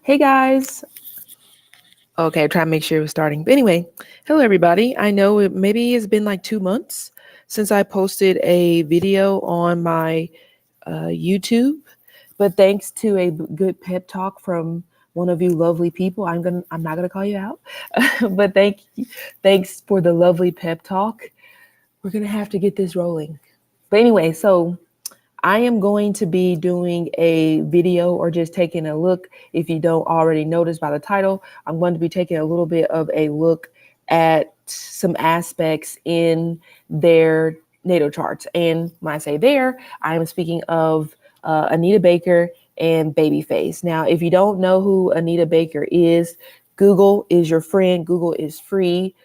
Hey guys. Okay, trying to make sure it was starting. But anyway, hello everybody. I know maybe it's been like 2 months since I posted a video on my YouTube, but thanks to a good pep talk from one of you lovely people, I'm not gonna call you out, but thanks for the lovely pep talk. We're gonna have to get this rolling. But anyway, so I am going to be doing a video or just taking a look. If you don't already notice by the title, I'm going to be taking a little bit of a look at some aspects in their natal charts. And when I say there, I am speaking of Anita Baker and Babyface. Now, if you don't know who Anita Baker is, Google is your friend. Google is free.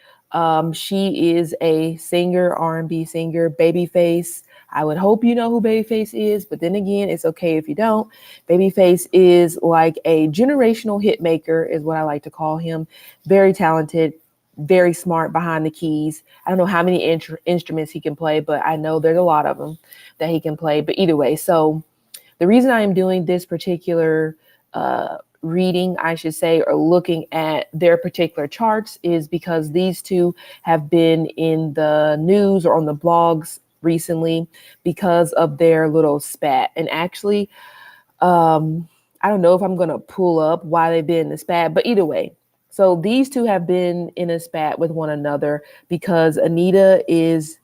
She is a singer, R&B singer. Babyface, I would hope you know who Babyface is, but then again, it's okay if you don't. Babyface is like a generational hit maker, is what I like to call him. Very talented, very smart behind the keys. I don't know how many instruments he can play, but I know there's a lot of them that he can play. But either way, so the reason I am doing this particular reading, I should say, or looking at their particular charts is because these two have been in the news or on the blogs recently because of their little spat. And actually, I don't know if I'm going to pull up why they've been in a spat, but either way. So these two have been in a spat with one another because Anita is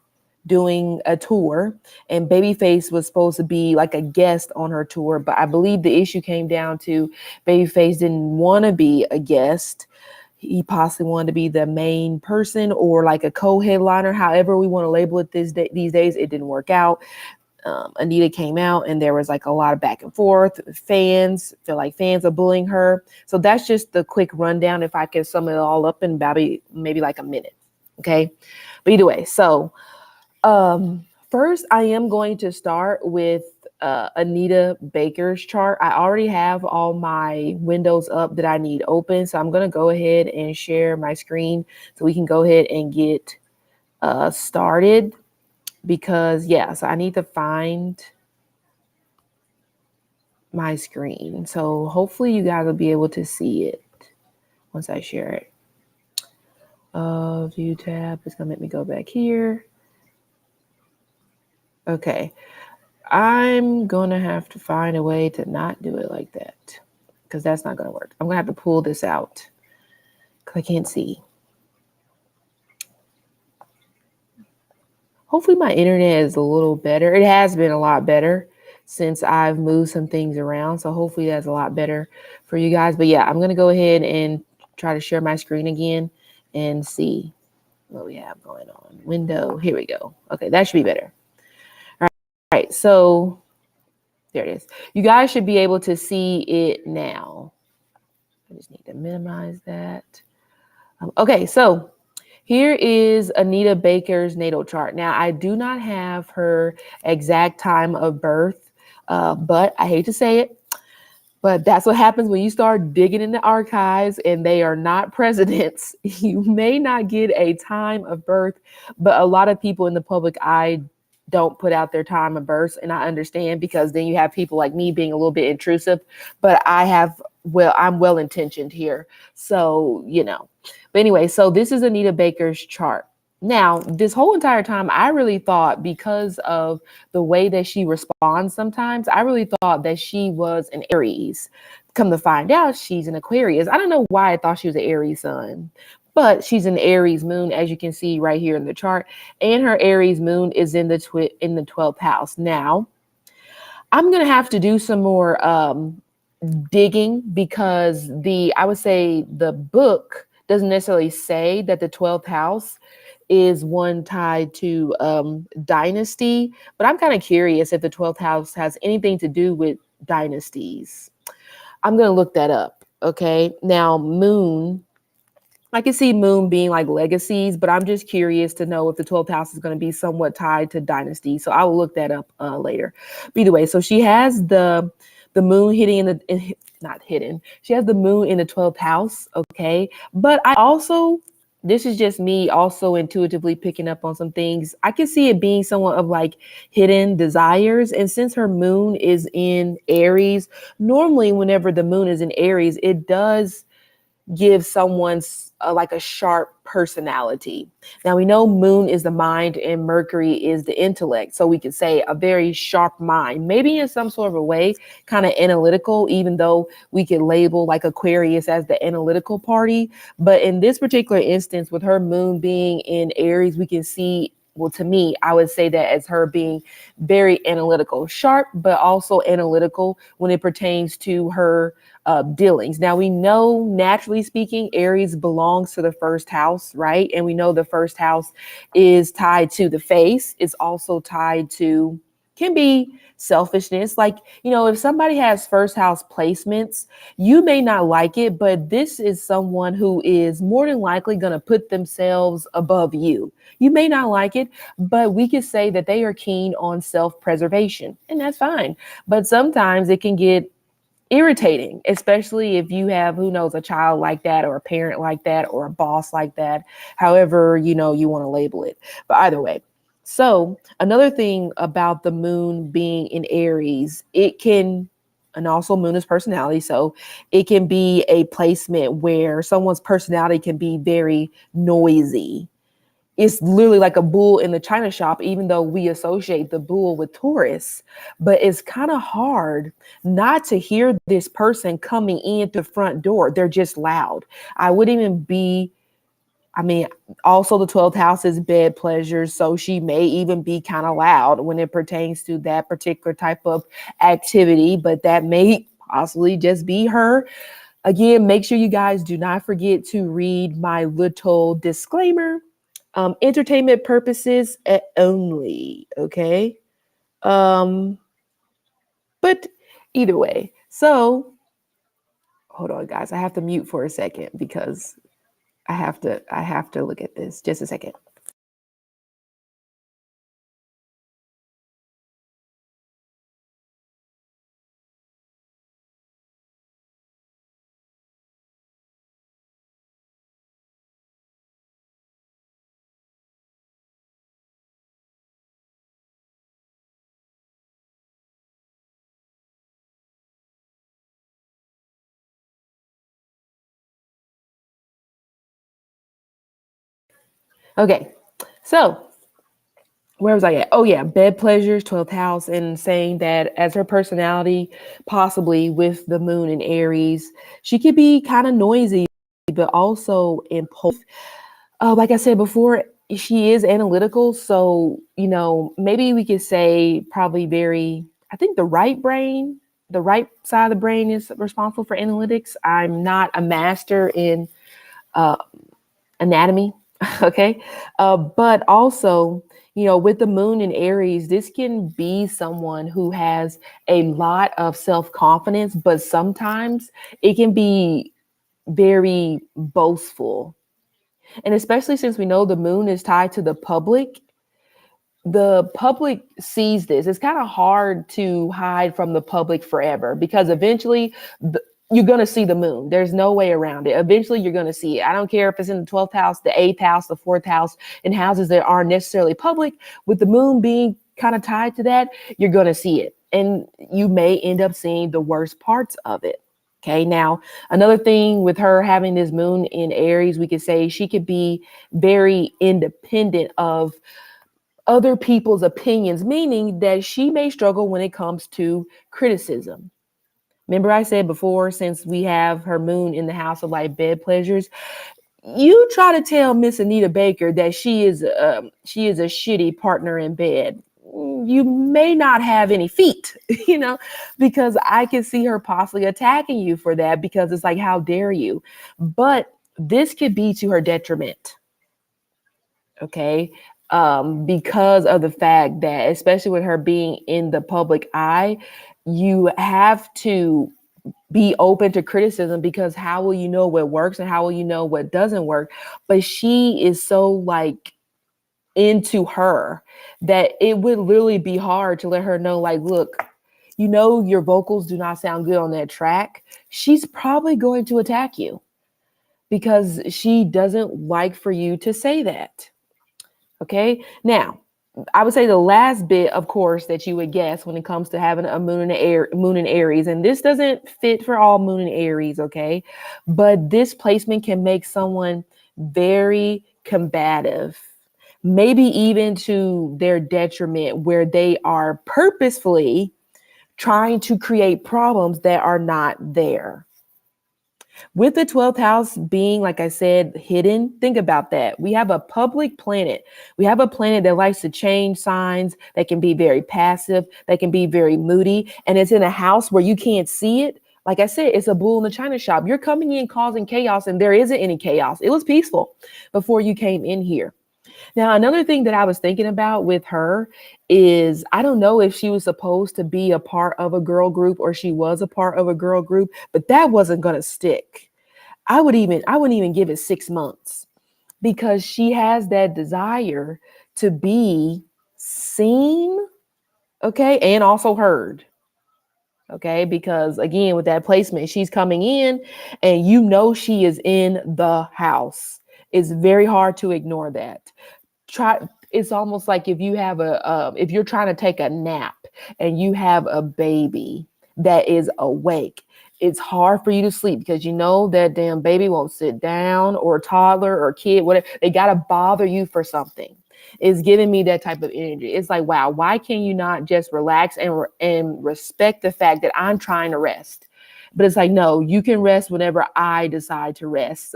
doing a tour and Babyface was supposed to be like a guest on her tour. But I believe the issue came down to Babyface didn't want to be a guest. He possibly wanted to be the main person or like a co-headliner, however we want to label it these days. It didn't work out. Anita came out and there was like a lot of back and forth. Fans feel like fans are bullying her. So that's just the quick rundown. If I can sum it all up in about maybe like a minute. Okay. But either way, so first I am going to start with Anita Baker's chart. I already have all my windows up that I need open. So I'm going to go ahead and share my screen so we can go ahead and get started because so I need to find my screen. So hopefully you guys will be able to see it once I share it. View tab, it's going to make me go back here. Okay. I'm going to have to find a way to not do it like that because that's not going to work. I'm going to have to pull this out because I can't see. Hopefully my internet is a little better. It has been a lot better since I've moved some things around. So hopefully that's a lot better for you guys. But yeah, I'm going to go ahead and try to share my screen again and see what we have going on. Window, here we go. Okay, that should be better. All right, so there it is. You guys should be able to see it now. I just need to minimize that. Okay, so here is Anita Baker's natal chart. Now, I do not have her exact time of birth, but I hate to say it, but that's what happens when you start digging in the archives and they are not presidents. You may not get a time of birth, but a lot of people in the public eye don't put out their time of birth. And I understand because then you have people like me being a little bit intrusive, but I'm well-intentioned here. So, but anyway, so this is Anita Baker's chart. Now, this whole entire time, I really thought because of the way that she responds sometimes, I really thought that she was an Aries. Come to find out, she's an Aquarius. I don't know why I thought she was an Aries sun, but she's an Aries moon, as you can see right here in the chart. And her Aries moon is in the 12th house. Now, I'm going to have to do some more digging because I would say the book doesn't necessarily say that the 12th house is one tied to dynasty, but I'm kind of curious if the 12th house has anything to do with dynasties. I'm going to look that up. Okay. Now, moon, I can see moon being like legacies, but I'm just curious to know if the 12th house is going to be somewhat tied to dynasty. So I will look that up later. But either way, so she has the moon not hidden. She has the moon in the 12th house. Okay. But I also this is just me also intuitively picking up on some things. I can see it being somewhat of like hidden desires. And since her moon is in Aries, normally whenever the moon is in Aries, it does give someone's like a sharp personality. Now we know moon is the mind and Mercury is the intellect. So we could say a very sharp mind, maybe in some sort of a way, kind of analytical, even though we could label like Aquarius as the analytical party. But in this particular instance, with her moon being in Aries, we can see, well, to me, I would say that as her being very analytical, sharp, but also analytical when it pertains to her dealings. Now, we know, naturally speaking, Aries belongs to the first house, right? And we know the first house is tied to the face. It's also tied to, can be selfishness. Like, you know, if somebody has first house placements, you may not like it, but this is someone who is more than likely going to put themselves above you. You may not like it, but we could say that they are keen on self-preservation, and that's fine. But sometimes it can get irritating, especially if you have, who knows, a child like that or a parent like that or a boss like that, however, you know, you want to label it. But either way. So another thing about the moon being in Aries, it can, and also moon is personality. So it can be a placement where someone's personality can be very noisy. It's literally like a bull in the china shop, even though we associate the bull with Taurus. But it's kind of hard not to hear this person coming in the front door. They're just loud. I wouldn't even be, I mean, also the 12th house is bed pleasures. So she may even be kind of loud when it pertains to that particular type of activity, but that may possibly just be her. Again, make sure you guys do not forget to read my little disclaimer. Entertainment purposes only, okay? Um, but either way, so hold on, guys. I have to mute for a second because I have to look at this. Just a second. Okay, so where was I at? Oh yeah, bed pleasures, 12th house, and saying that as her personality, possibly with the moon in Aries, she could be kind of noisy, but also impulsive. Like I said before, she is analytical. So, you know, maybe we could say probably very, I think the right side of the brain is responsible for analytics. I'm not a master in uh, anatomy. Okay. But also, you know, with the moon in Aries, this can be someone who has a lot of self confidence, but sometimes it can be very boastful. And especially since we know the moon is tied to the public sees this. It's kind of hard to hide from the public forever because eventually you're going to see the moon. There's no way around it. Eventually you're going to see it. I don't care if it's in the 12th house, the 8th house, the 4th house, in houses that aren't necessarily public. With the moon being kind of tied to that, you're going to see it. And you may end up seeing the worst parts of it. Okay, now another thing with her having this moon in Aries, we could say she could be very independent of other people's opinions, meaning that she may struggle when it comes to criticism. Remember, I said before, since we have her moon in the house of like bed pleasures, you try to tell Miss Anita Baker that she is a shitty partner in bed. You may not have any feet, you know, because I can see her possibly attacking you for that because it's like, how dare you? But this could be to her detriment. Okay. Because of the fact that, especially with her being in the public eye, you have to be open to criticism because how will you know what works and how will you know what doesn't work? But she is so like into her that it would literally be hard to let her know, like, look, you know, your vocals do not sound good on that track. She's probably going to attack you. because she doesn't like for you to say that. Okay. Now, I would say the last bit, of course, that you would guess when it comes to having a moon in Aries, and this doesn't fit for all moon in Aries, okay? But this placement can make someone very combative, maybe even to their detriment, where they are purposefully trying to create problems that are not there. With the 12th house being, like I said, hidden, think about that. We have a public planet. We have a planet that likes to change signs, that can be very passive, that can be very moody, and it's in a house where you can't see it. Like I said, it's a bull in the china shop. You're coming in causing chaos, and there isn't any chaos. It was peaceful before you came in here. Now, another thing that I was thinking about with her is I don't know if she was supposed to be a part of a girl group or she was a part of a girl group, but that wasn't going to stick. I wouldn't even give it 6 months, because she has that desire to be seen, okay, and also heard. Okay, because again, with that placement, she's coming in and you know she is in the house. It's very hard to ignore that. It's almost like if you have if you're trying to take a nap and you have a baby that is awake, it's hard for you to sleep because you know that damn baby won't sit down, or a toddler or kid, whatever. They got to bother you for something. It's giving me that type of energy. It's like, wow, why can you not just relax and respect the fact that I'm trying to rest? But it's like, no, you can rest whenever I decide to rest.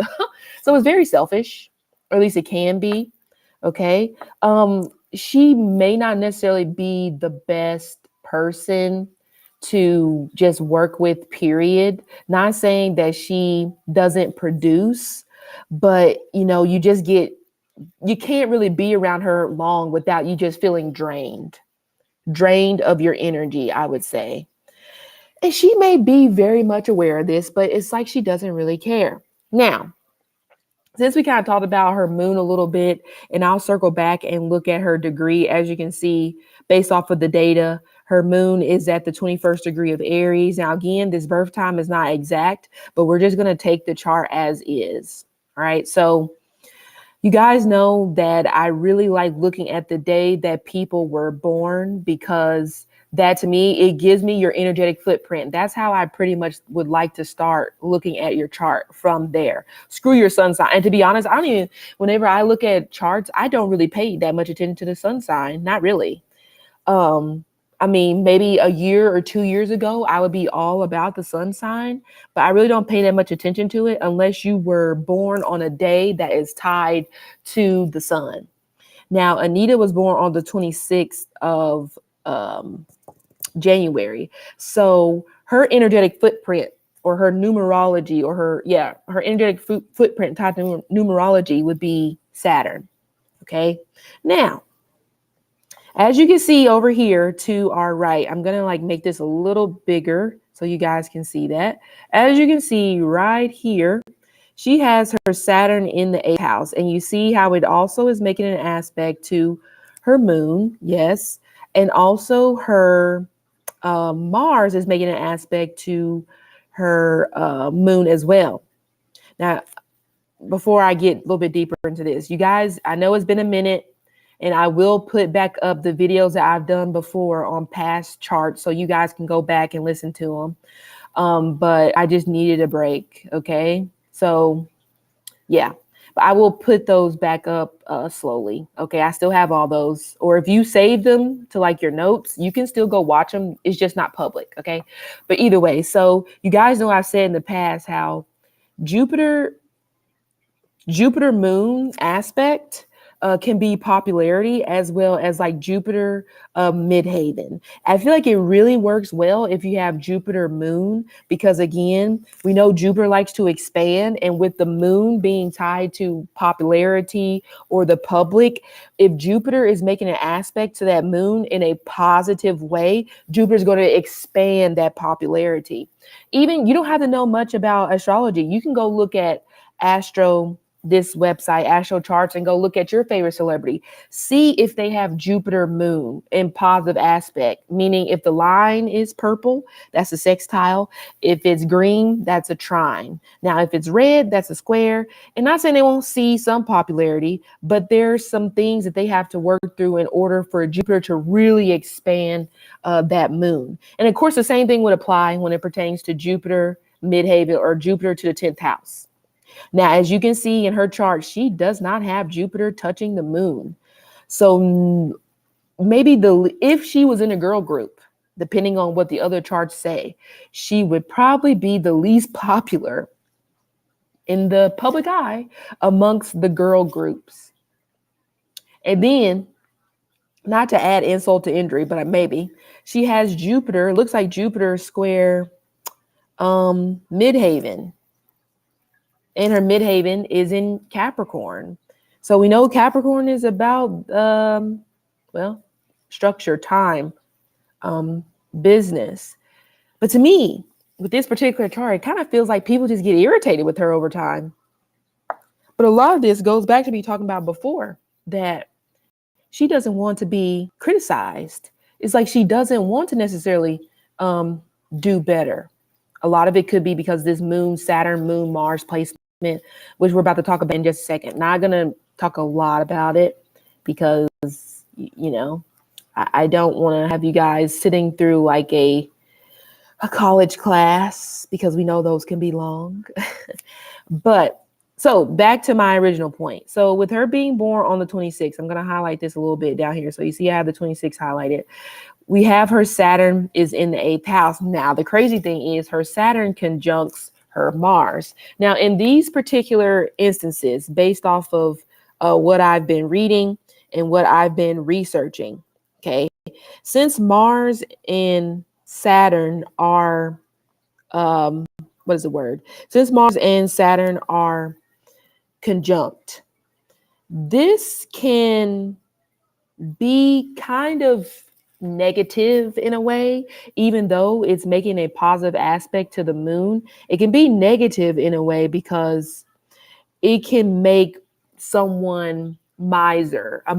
So it's very selfish, or at least it can be. Okay. She may not necessarily be the best person to just work with, period. Not saying that she doesn't produce, but you can't really be around her long without you just feeling drained of your energy, I would say. And she may be very much aware of this, but it's like she doesn't really care. Now, since we kind of talked about her moon a little bit, and I'll circle back and look at her degree. As you can see, based off of the data, her moon is at the 21st degree of Aries. Now, again, this birth time is not exact, but we're just going to take the chart as is. All right. So you guys know that I really like looking at the day that people were born, because that to me, it gives me your energetic footprint. That's how I pretty much would like to start looking at your chart from there. Screw your sun sign. And to be honest, whenever I look at charts, I don't really pay that much attention to the sun sign. Not really. Maybe a year or 2 years ago, I would be all about the sun sign, but I really don't pay that much attention to it unless you were born on a day that is tied to the sun. Now, Anita was born on the 26th of January. So her energetic footprint, or her numerology, or her energetic footprint tied to numerology would be Saturn. Okay. Now, as you can see over here to our right, I'm going to make this a little bigger so you guys can see that. As you can see right here, she has her Saturn in the 8th house, and you see how it also is making an aspect to her moon. Yes. And also her Mars is making an aspect to her moon as well. Now, before I get a little bit deeper into this, you guys, I know it's been a minute, and I will put back up the videos that I've done before on past charts so you guys can go back and listen to them. But I just needed a break. Okay. So yeah, but I will put those back up slowly. Okay. I still have all those, or if you save them to your notes, you can still go watch them. It's just not public. Okay. But either way, so you guys know I've said in the past how Jupiter moon aspect can be popularity, as well as Jupiter midhaven. I feel like it really works well if you have Jupiter moon, because again, we know Jupiter likes to expand, and with the moon being tied to popularity or the public, if Jupiter is making an aspect to that moon in a positive way, Jupiter is going to expand that popularity. Even you don't have to know much about astrology. You can go look at this website, Astro Charts, and go look at your favorite celebrity. See if they have Jupiter moon in positive aspect, meaning if the line is purple, that's a sextile. If it's green, that's a trine. Now, if it's red, that's a square. And not saying they won't see some popularity, but there's some things that they have to work through in order for Jupiter to really expand that moon. And of course, the same thing would apply when it pertains to Jupiter midhaven or Jupiter to the 10th house. Now, as you can see in her chart, she does not have Jupiter touching the moon. So maybe if she was in a girl group, depending on what the other charts say, she would probably be the least popular in the public eye amongst the girl groups. And then, not to add insult to injury, but maybe she has Jupiter, looks like Jupiter square midhaven. And her midhaven is in Capricorn. So we know Capricorn is about, structure, time, business. But to me, with this particular chart, it kind of feels like people just get irritated with her over time. But a lot of this goes back to me talking about before, that she doesn't want to be criticized. It's like she doesn't want to necessarily do better. A lot of it could be because this moon, Saturn, moon, Mars placement, which we're about to talk about in just a second. Not going to talk a lot about it because, I don't want to have you guys sitting through like a college class, because we know those can be long. But so back to my original point. So with her being born on the 26th, I'm going to highlight this a little bit down here. So you see I have the 26 highlighted. We have her Saturn is in the 8th house. Now, the crazy thing is her Saturn conjuncts her Mars. Now, in these particular instances, based off of what I've been reading and what I've been researching, okay, since Mars and Saturn are, Since Mars and Saturn are conjunct, this can be kind of negative in a way, even though it's making a positive aspect to the moon. It can be negative in a way because it can make someone a miser, I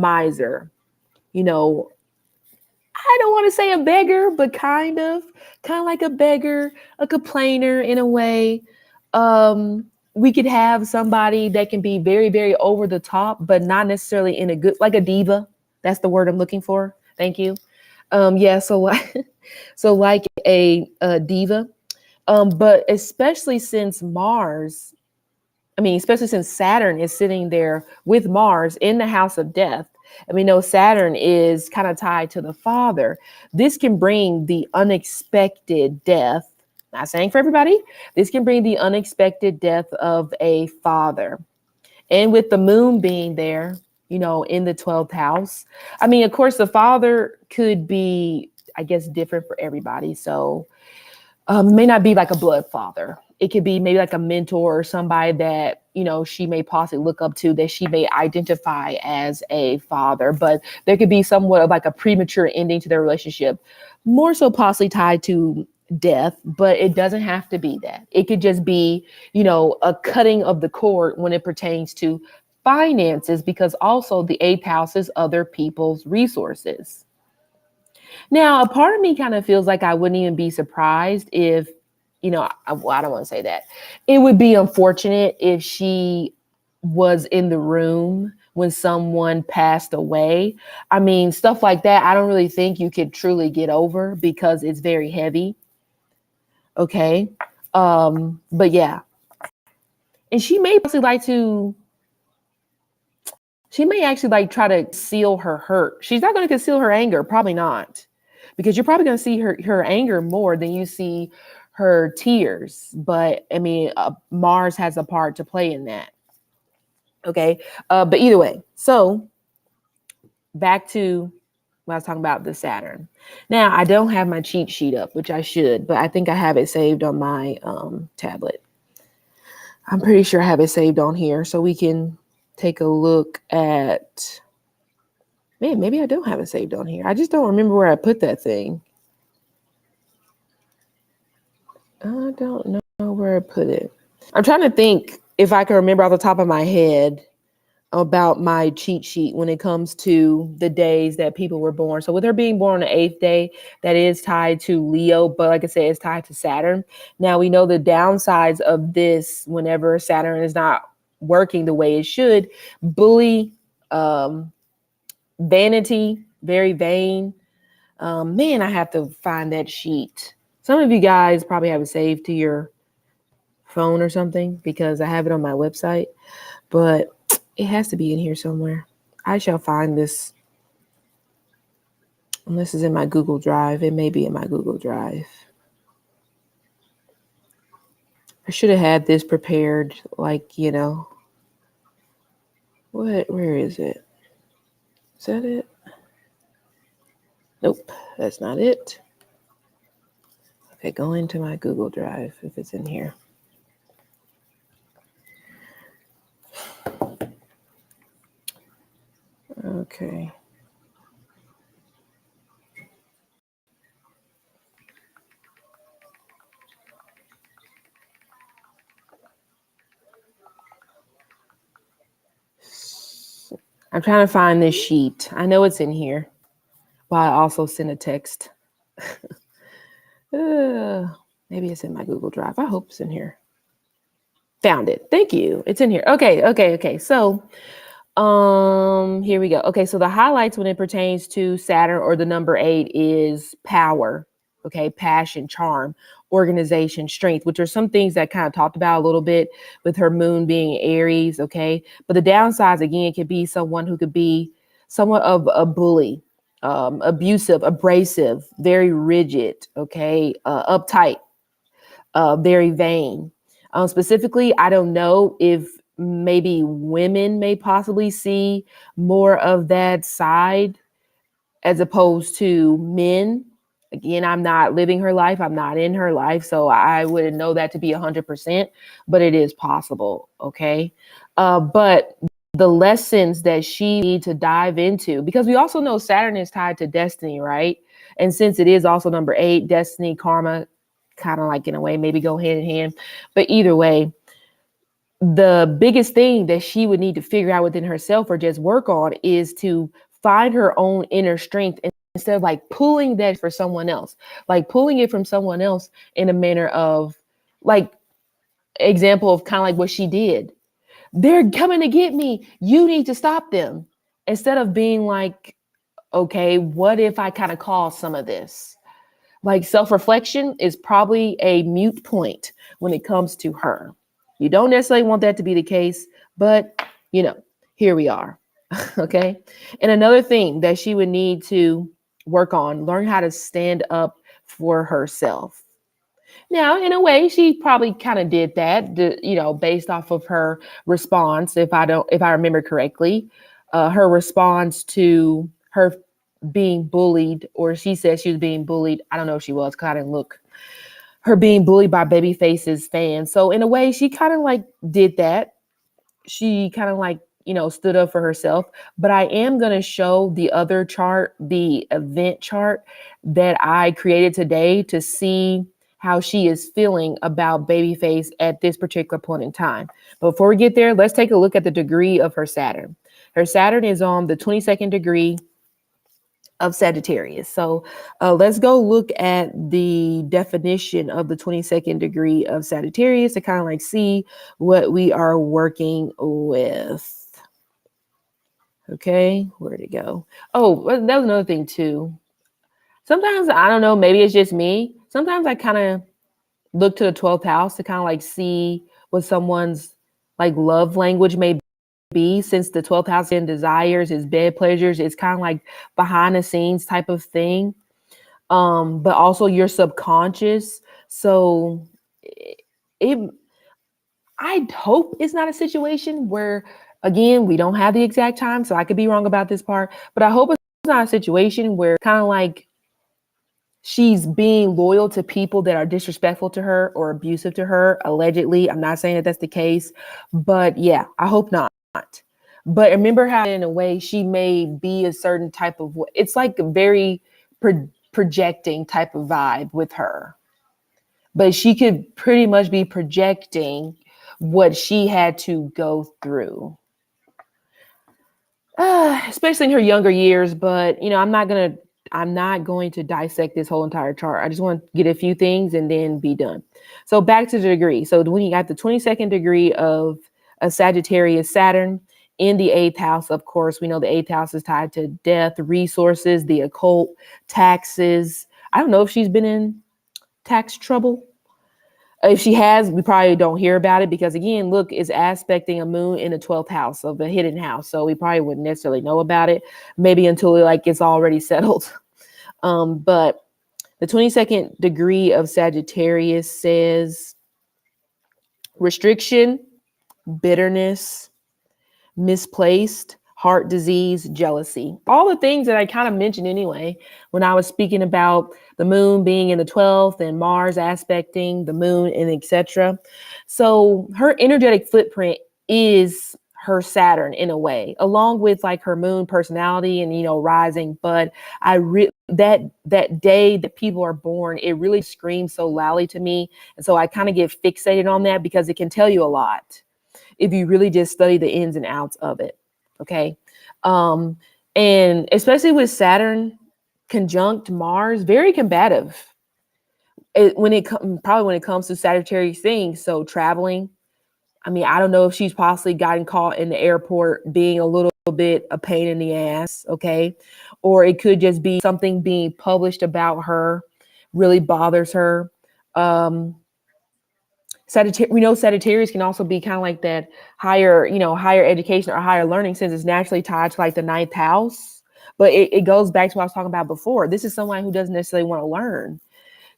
don't want to say a beggar, but kind of like a beggar, a complainer in a way. We could have somebody that can be very, very over the top, but not necessarily in a good, like a diva. That's the word I'm looking for. Thank you. So like a diva. But especially since Saturn is sitting there with Mars in the house of death, and we know Saturn is kind of tied to the father. This can bring the unexpected death. Not saying for everybody. This can bring the unexpected death of a father. And with the moon being there, in the 12th house, of course, the father could be, I guess, different for everybody. So it may not be like a blood father. It could be maybe like a mentor or somebody that, she may possibly look up to, that she may identify as a father. But there could be somewhat of like a premature ending to their relationship, more so possibly tied to death, but it doesn't have to be that. It could just be, a cutting of the cord when it pertains to finances, because also the 8th house is other people's resources. Now, a part of me kind of feels like I wouldn't even be surprised if, I don't want to say that. It would be unfortunate if she was in the room when someone passed away. Stuff like that, I don't really think you could truly get over because it's very heavy. Okay. But yeah. And she may actually try to conceal her hurt. She's not going to conceal her anger. Probably not. Because you're probably going to see her anger more than you see her tears. But Mars has a part to play in that. Okay. But either way, so back to when I was talking about the Saturn. Now, I don't have my cheat sheet up, which I should, but I think I have it saved on my tablet. I'm pretty sure I have it saved on here, so we can take a look at. Man, maybe I don't have it saved on here. I just don't remember where I put that thing. I don't know where I put it. I'm trying to think if I can remember off the top of my head, about my cheat sheet when it comes to the days that people were born. So with her being born on the 8th day, that is tied to Leo, but like I said, it's tied to Saturn. Now we know the downsides of this whenever Saturn is not working the way it should: bully, vanity, very vain. Man, I have to find that sheet. Some of you guys probably have it saved to your phone or something because I have it on my website, but it has to be in here somewhere. I shall find this. Unless it's in my Google Drive. It may be in my Google Drive. I should have had this prepared, like, you know. Where is it? Is that it? Nope, that's not it. Okay, go into my Google Drive if it's in here. Okay. I'm trying to find this sheet. I know it's in here, but I also sent a text. Maybe it's in my Google Drive. I hope it's in here. Found it. Thank you. It's in here. Okay. So, here we go. Okay, so the highlights when it pertains to Saturn or the number 8 is power, okay, passion, charm, organization, strength, which are some things that kind of talked about a little bit with her moon being Aries, okay? But the downsides again could be someone who could be somewhat of a bully, abusive, abrasive, very rigid, okay, uptight, very vain. Specifically, I don't know if maybe women may possibly see more of that side as opposed to men. Again, I'm not living her life. I'm not in her life. So I wouldn't know that to be 100%, but it is possible. Okay. But the lessons that she need to dive into, because we also know Saturn is tied to destiny, right? And since it is also number 8, destiny, karma, kind of like in a way, maybe go hand in hand. But either way, the biggest thing that she would need to figure out within herself or just work on is to find her own inner strength instead of like pulling that for someone else, like pulling it from someone else in a manner of like example of kind of like what she did. They're coming to get me. You need to stop them. Instead of being like, okay, what if I kind of cause some of this? Like self-reflection is probably a mute point when it comes to her. You don't necessarily want that to be the case, but you know, here we are. Okay. And another thing that she would need to work on, learn how to stand up for herself. Now, in a way, she probably kind of did that, based off of her response. If I remember correctly, her response to her being bullied, or she said she was being bullied. I don't know if she was, because I didn't look. Her being bullied by Babyface's fans. So in a way, she kind of like did that. She kind of like, stood up for herself. But I am going to show the other chart, the event chart that I created today to see how she is feeling about Babyface at this particular point in time. But before we get there, let's take a look at the degree of her Saturn. Her Saturn is on the 22nd degree of Sagittarius. So let's go look at the definition of the 22nd degree of Sagittarius to kind of like see what we are working with. Okay, where'd it go? Oh, that was another thing too. Sometimes, I don't know, maybe it's just me. Sometimes I kind of look to the 12th house to kind of like see what someone's like love language may be, since the 12th house in desires is bed pleasures. It's kind of like behind the scenes type of thing, but also your subconscious. So I hope it's not a situation where, again, we don't have the exact time, so I could be wrong about this part, but I hope it's not a situation where kind of like she's being loyal to people that are disrespectful to her or abusive to her, allegedly. I'm not saying that that's the case, but yeah, I hope not. But remember how in a way she may be a certain type of, it's like a very projecting type of vibe with her. But she could pretty much be projecting what she had to go through, especially in her younger years. But I'm not going to dissect this whole entire chart. I just want to get a few things and then be done. So back to the degree. So when you got the 22nd degree of a Sagittarius Saturn in the 8th house, of course, we know the 8th house is tied to death, resources, the occult, taxes. I don't know if she's been in tax trouble. If she has, we probably don't hear about it because, again, look, it's aspecting a moon in the 12th house of a hidden house. So we probably wouldn't necessarily know about it, maybe until it's already settled. But the 22nd degree of Sagittarius says restriction, bitterness, misplaced, heart disease, jealousy, all the things that I kind of mentioned anyway when I was speaking about the moon being in the 12th and Mars aspecting the moon and etc. So her energetic footprint is her Saturn in a way, along with her moon personality and rising. But that day that people are born, it really screams so loudly to me, and so I kind of get fixated on that because it can tell you a lot if you really just study the ins and outs of it. Okay. And especially with Saturn conjunct Mars, very combative when it comes to Sagittarius things. So traveling, I don't know if she's possibly gotten caught in the airport being a little bit a pain in the ass. Okay. Or it could just be something being published about her really bothers her. We know Sagittarius can also be kind of like that higher education or higher learning, since it's naturally tied to the 9th house. But it goes back to what I was talking about before. This is someone who doesn't necessarily want to learn.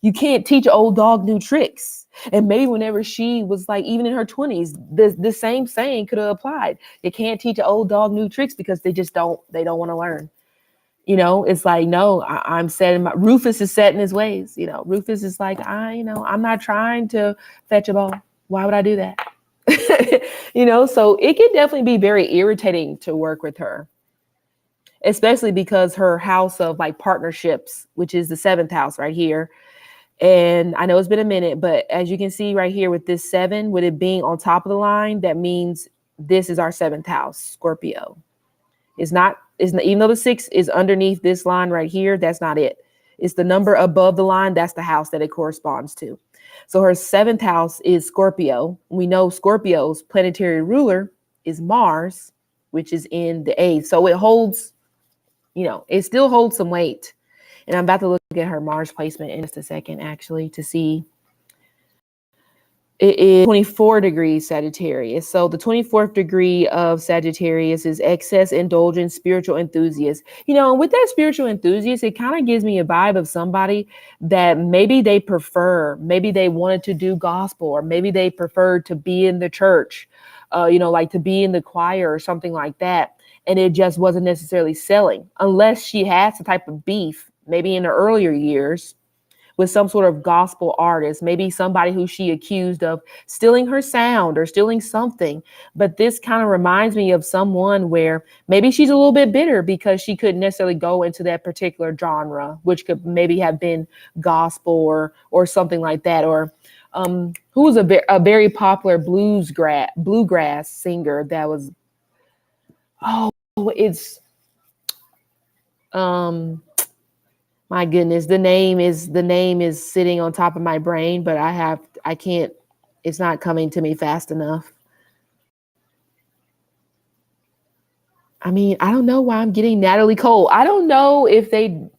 You can't teach an old dog new tricks. And maybe whenever she was even in her 20s, the same saying could have applied. You can't teach an old dog new tricks because they don't want to learn. It's no, I'm setting Rufus is set in his ways. Rufus is I'm not trying to fetch a ball. Why would I do that? So it can definitely be very irritating to work with her, especially because her house of partnerships, which is the 7th house right here. And I know it's been a minute, but as you can see right here with this 7, with it being on top of the line, that means this is our 7th house, Scorpio. It's not, even though the 6 is underneath this line right here, that's not it. It's the number above the line. That's the house that it corresponds to. So her 7th house is Scorpio. We know Scorpio's planetary ruler is Mars, which is in the 8th. So it holds, it still holds some weight. And I'm about to look at her Mars placement in just a second, actually, to see. It is 24 degrees Sagittarius. So the 24th degree of Sagittarius is excess, indulgence, spiritual enthusiast. And with that spiritual enthusiast, it kind of gives me a vibe of somebody that maybe they wanted to do gospel, or maybe they preferred to be in the church, to be in the choir or something like that. And it just wasn't necessarily selling, unless she had some type of beef, maybe in the earlier years, with some sort of gospel artist, maybe somebody who she accused of stealing her sound or stealing something. But this kind of reminds me of someone where maybe she's a little bit bitter because she couldn't necessarily go into that particular genre, which could maybe have been gospel or something like that. Or who was a very popular bluegrass singer that was, my goodness, the name is sitting on top of my brain, but I can't, it's not coming to me fast enough. I don't know why I'm getting Natalie Cole. I don't know if they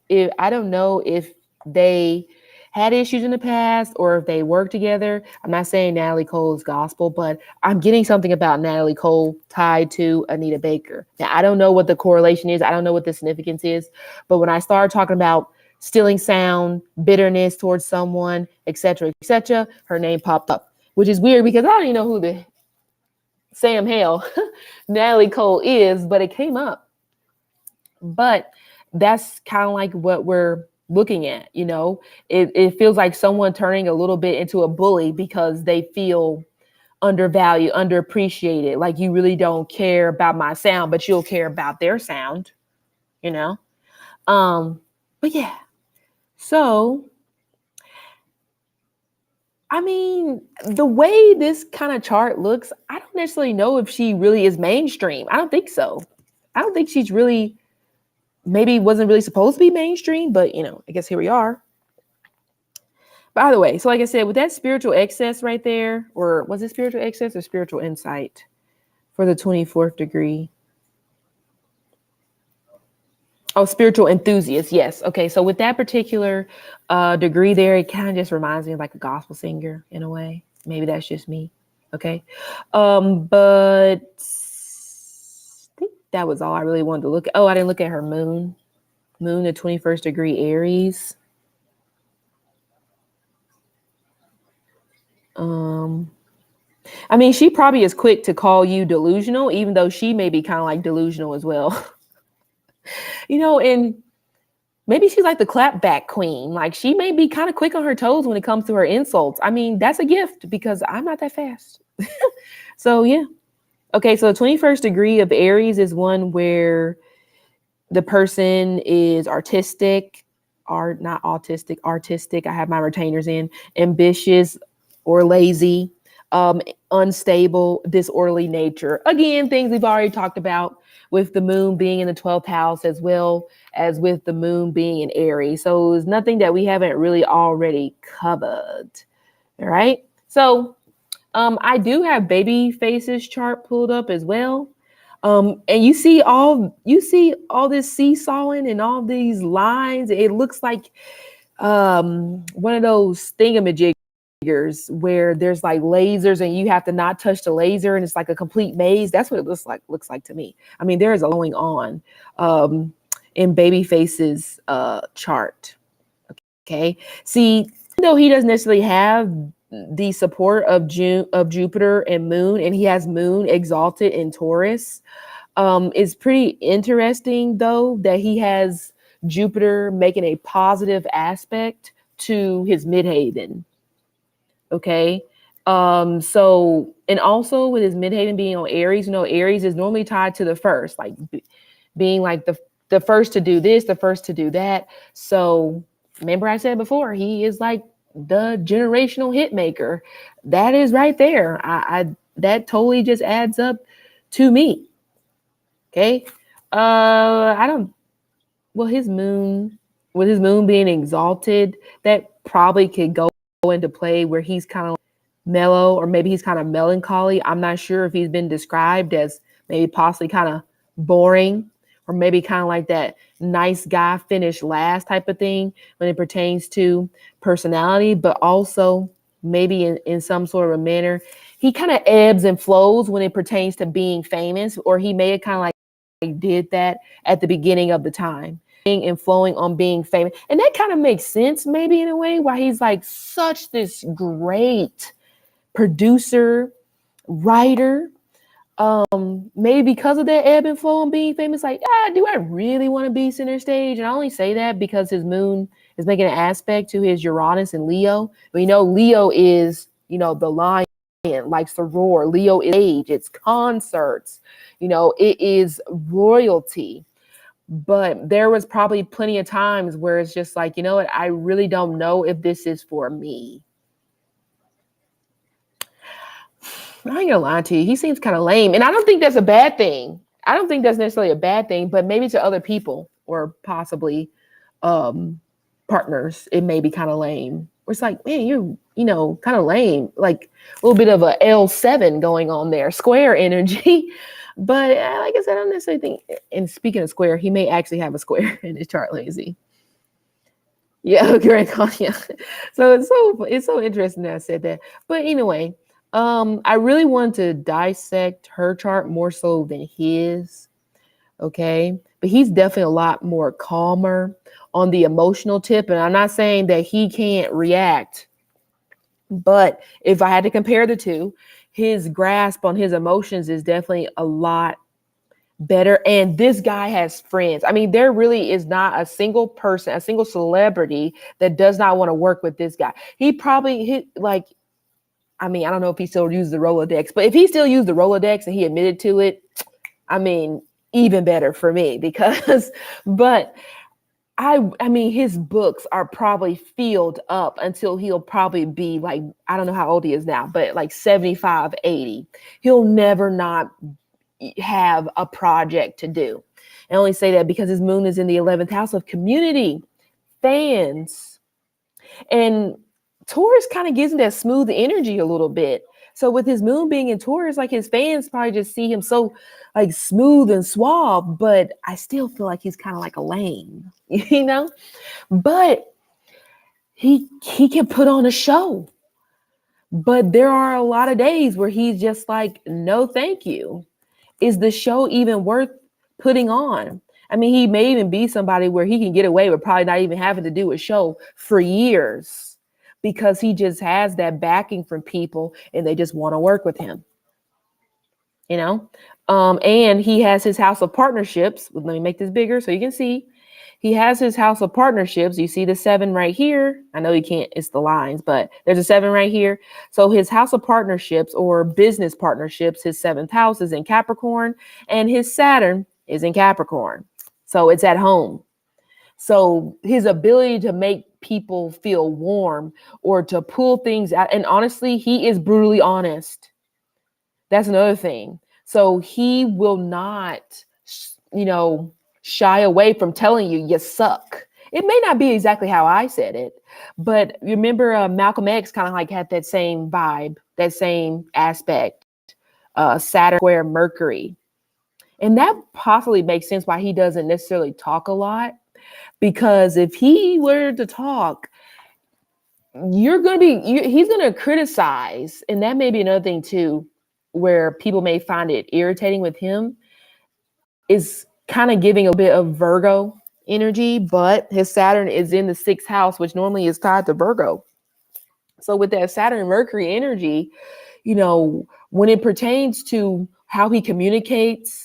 had issues in the past or if they worked together. I'm not saying Natalie Cole is gospel, but I'm getting something about Natalie Cole tied to Anita Baker. Now, I don't know what the correlation is. I don't know what the significance is, but when I started talking about stealing sound, bitterness towards someone, etc., her name popped up, which is weird because I don't even know who the Sam Hale Natalie Cole is, but it came up. But that's kind of like what we're looking at. It feels like someone turning a little bit into a bully because they feel undervalued, underappreciated. Like, you really don't care about my sound, but you'll care about their sound, but yeah. So I mean, the way this kind of chart looks, I don't necessarily know if she really is mainstream. I don't think so. I don't think she's really, maybe wasn't really supposed to be mainstream, but I guess here we are. By the way, so like I said, with that spiritual excess right there, or was it spiritual excess or spiritual insight for the 24th degree? Oh, spiritual enthusiast. Yes. Okay. So with that particular degree there, it kind of just reminds me of like a gospel singer in a way. Maybe that's just me. Okay. But I think that was all I really wanted to look at. Oh, I didn't look at her moon. Moon, the 21st degree Aries. I mean, she probably is quick to call you delusional, even though she may be kind of like delusional as well. And maybe she's like the clapback queen. Like she may be kind of quick on her toes when it comes to her insults. I mean, that's a gift because I'm not that fast. So yeah. Okay, so the 21st degree of Aries is one where the person is artistic, or not autistic, artistic. I have my retainers in, ambitious or lazy, unstable, disorderly nature. Again, things we've already talked about with the moon being in the 12th house as well as with the moon being in Aries. So it's nothing that we haven't really already covered. All right. So I do have Babyface's chart pulled up as well. And you see all this seesawing and all these lines. It looks like one of those thingamajiggers where there's like lasers and you have to not touch the laser and it's like a complete maze. That's what it looks like to me. I mean, there is a going on in Babyface's chart. Okay. See, even though he doesn't necessarily have the support of Jupiter and Moon, and he has Moon exalted in Taurus, it's pretty interesting though that he has Jupiter making a positive aspect to his midhaven. Okay. So, and also with his midhaven being on Aries, Aries is normally tied to the first, like being like the first to do this, the first to do that. So remember I said before, he is like the generational hit maker. That is right there. I that totally just adds up to me. Okay. With his moon being exalted, that probably could go into play where he's kind of mellow, or maybe he's kind of melancholy. I'm not sure if he's been described as maybe possibly kind of boring, or maybe kind of like that nice guy finish last type of thing when it pertains to personality, but also maybe in some sort of a manner, he kind of ebbs and flows when it pertains to being famous, or he may have kind of like did that at the beginning of the time, and flowing on being famous. And that kind of makes sense maybe in a way why he's like such this great producer, writer. Maybe because of that ebb and flow and being famous, like, do I really want to be center stage? And I only say that because his moon is making an aspect to his Uranus and Leo. But Leo is, the lion, likes to roar. Leo is age, it's concerts, it is royalty. But there was probably plenty of times where it's just like, what, I really don't know if this is for me. I ain't gonna lie to you. He seems kind of lame. And I don't think that's a bad thing. I don't think that's necessarily a bad thing, but maybe to other people or possibly partners, it may be kind of lame. Or it's like, man, you're, kind of lame. Like a little bit of a L7 going on there, square energy. But like I said, I don't necessarily think, and speaking of square, he may actually have a square in his chart, lazy. Yeah, correct. Yeah. So it's so interesting that I said that. But anyway, I really want to dissect her chart more so than his. Okay. But he's definitely a lot more calmer on the emotional tip. And I'm not saying that he can't react, but if I had to compare the two, his grasp on his emotions is definitely a lot better. And this guy has friends. I mean, there really is not a single person, a single celebrity that does not want to work with this guy. He probably I don't know if he still uses the Rolodex, but if he still used the Rolodex and he admitted to it, I mean, even better for me but I mean, his books are probably filled up until he'll probably be like, I don't know how old he is now, but like 75, 80. He'll never not have a project to do. I only say that because his moon is in the 11th house of community, fans. And Taurus kind of gives him that smooth energy a little bit. So with his moon being in Taurus, like his fans probably just see him so like smooth and suave, but I still feel like he's kind of like a lame, you know? But he can put on a show. But there are a lot of days where he's just like, no, thank you. Is the show even worth putting on? I mean, he may even be somebody where he can get away with probably not even having to do a show for years because he just has that backing from people and they just want to work with him, you know? And he has his house of partnerships. Let me make this bigger so you can see. He has his house of partnerships. You see the 7 right here. I know you can't, it's the lines, but there's a 7 right here. So his house of partnerships or business partnerships, his 7th house is in Capricorn and his Saturn is in Capricorn. So it's at home. So his ability to make people feel warm or to pull things out. And honestly, he is brutally honest. That's another thing. So he will not, shy away from telling you suck. It may not be exactly how I said it, but remember Malcolm X kind of like had that same vibe, that same aspect, Saturn square Mercury. And that possibly makes sense why he doesn't necessarily talk a lot, because if he were to talk, he's going to criticize. And that may be another thing too, where people may find it irritating with him, is kind of giving a bit of Virgo energy, but his Saturn is in the 6th house, which normally is tied to Virgo. So with that Saturn Mercury energy, when it pertains to how he communicates,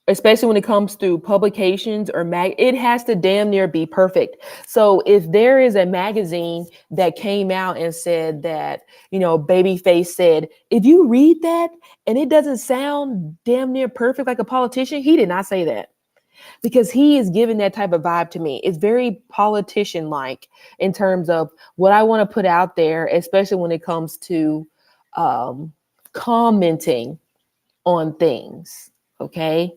especially when it comes to publications or it has to damn near be perfect. So if there is a magazine that came out and said that, Babyface said, if you read that and it doesn't sound damn near perfect like a politician, he did not say that, because he is giving that type of vibe to me. It's very politician-like in terms of what I want to put out there, especially when it comes to commenting on things. Okay.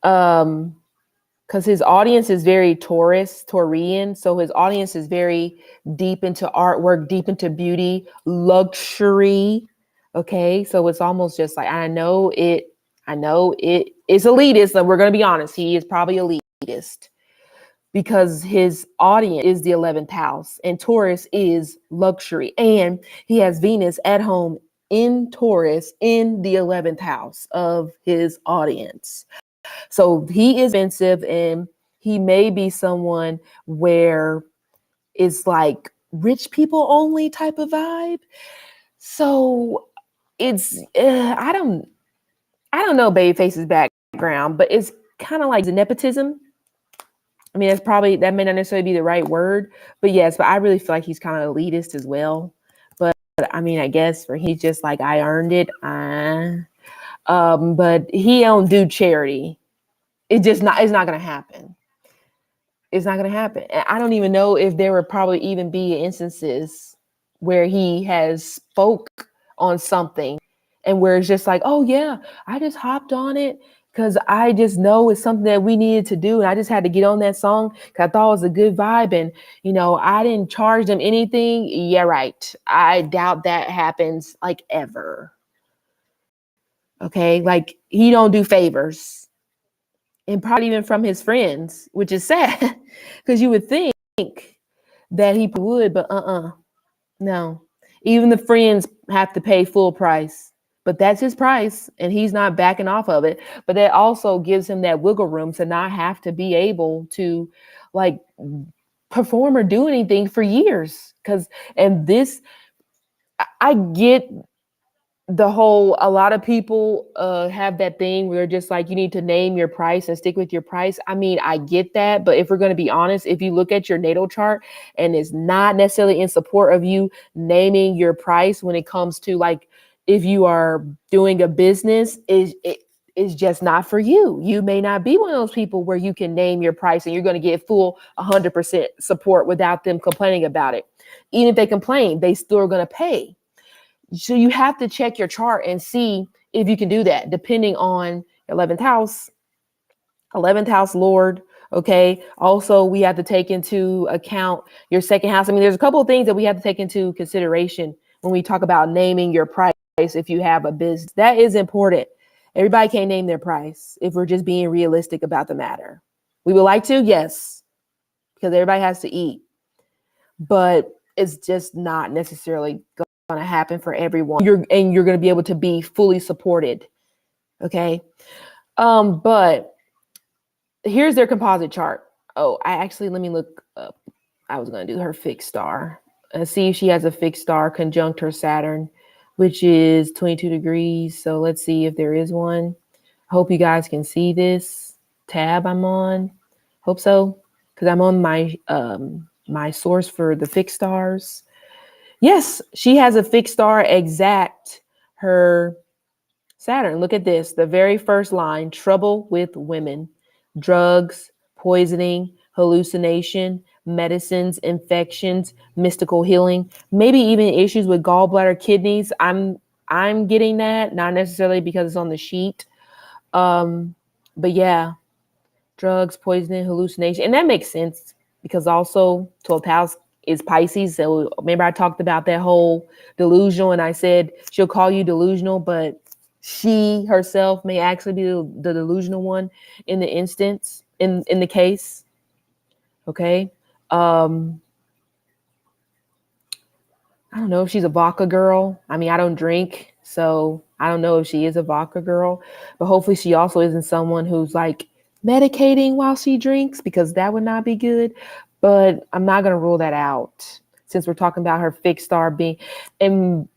Because his audience is very Taurian. So his audience is very deep into artwork, deep into beauty, luxury. Okay. So it's almost just like, I know it is elitist. And we're going to be honest. He is probably elitist because his audience is the 11th house and Taurus is luxury. And he has Venus at home in Taurus in the 11th house of his audience. So he is expensive, and he may be someone where it's like rich people only type of vibe. So it's I don't know Babyface's background, but it's kind of like nepotism. I mean, that may not necessarily be the right word, but yes, but I really feel like he's kind of elitist as well. But I mean, I guess he's just like, I earned it. But he don't do charity. It's not going to happen. It's not going to happen. And I don't even know if there would probably even be instances where he has spoke on something and where it's just like, oh yeah, I just hopped on it because I just know it's something that we needed to do. And I just had to get on that song because I thought it was a good vibe. And, I didn't charge them anything. Yeah, right. I doubt that happens like ever. Okay. Like he don't do favors. And probably even from his friends, which is sad because you would think that he would, but no. Even the friends have to pay full price, but that's his price and he's not backing off of it. But that also gives him that wiggle room to not have to be able to like perform or do anything for years. I get a lot of people have that thing where just like, you need to name your price and stick with your price. I mean, I get that. But if we're going to be honest, if you look at your natal chart and it's not necessarily in support of you naming your price when it comes to like, if you are doing a business, is just not for you. You may not be one of those people where you can name your price and you're going to get full 100% support without them complaining about it. Even if they complain, they still are going to pay. So you have to check your chart and see if you can do that, depending on 11th house Lord. Okay. Also, we have to take into account your second house. I mean, there's a couple of things that we have to take into consideration when we talk about naming your price. If you have a business, that is important. Everybody can't name their price if we're just being realistic about the matter. We would like to, yes, because everybody has to eat, but it's just not necessarily going to happen for everyone. You're going to be able to be fully supported. Okay. But here's their composite chart. Oh, let me look up. I was going to do her fixed star and see if she has a fixed star conjunct her Saturn, which is 22 degrees. So let's see if there is one. I hope you guys can see this tab I'm on. Hope so, because I'm on my source for the fixed stars. Yes, she has a fixed star exact her Saturn. Look at this. The very first line, trouble with women, drugs, poisoning, hallucination, medicines, infections, mystical healing, maybe even issues with gallbladder, kidneys. I'm getting that, not necessarily because it's on the sheet. But yeah, drugs, poisoning, hallucination. And that makes sense because also 12th house is Pisces. So remember I talked about that whole delusional and I said she'll call you delusional, but she herself may actually be the delusional one in the instance, in the case. Okay. I don't know if she's a vodka girl. I mean, I don't drink, so I don't know if she is a vodka girl, but hopefully she also isn't someone who's like medicating while she drinks, because that would not be good. But I'm not going to rule that out since we're talking about her fixed star being. And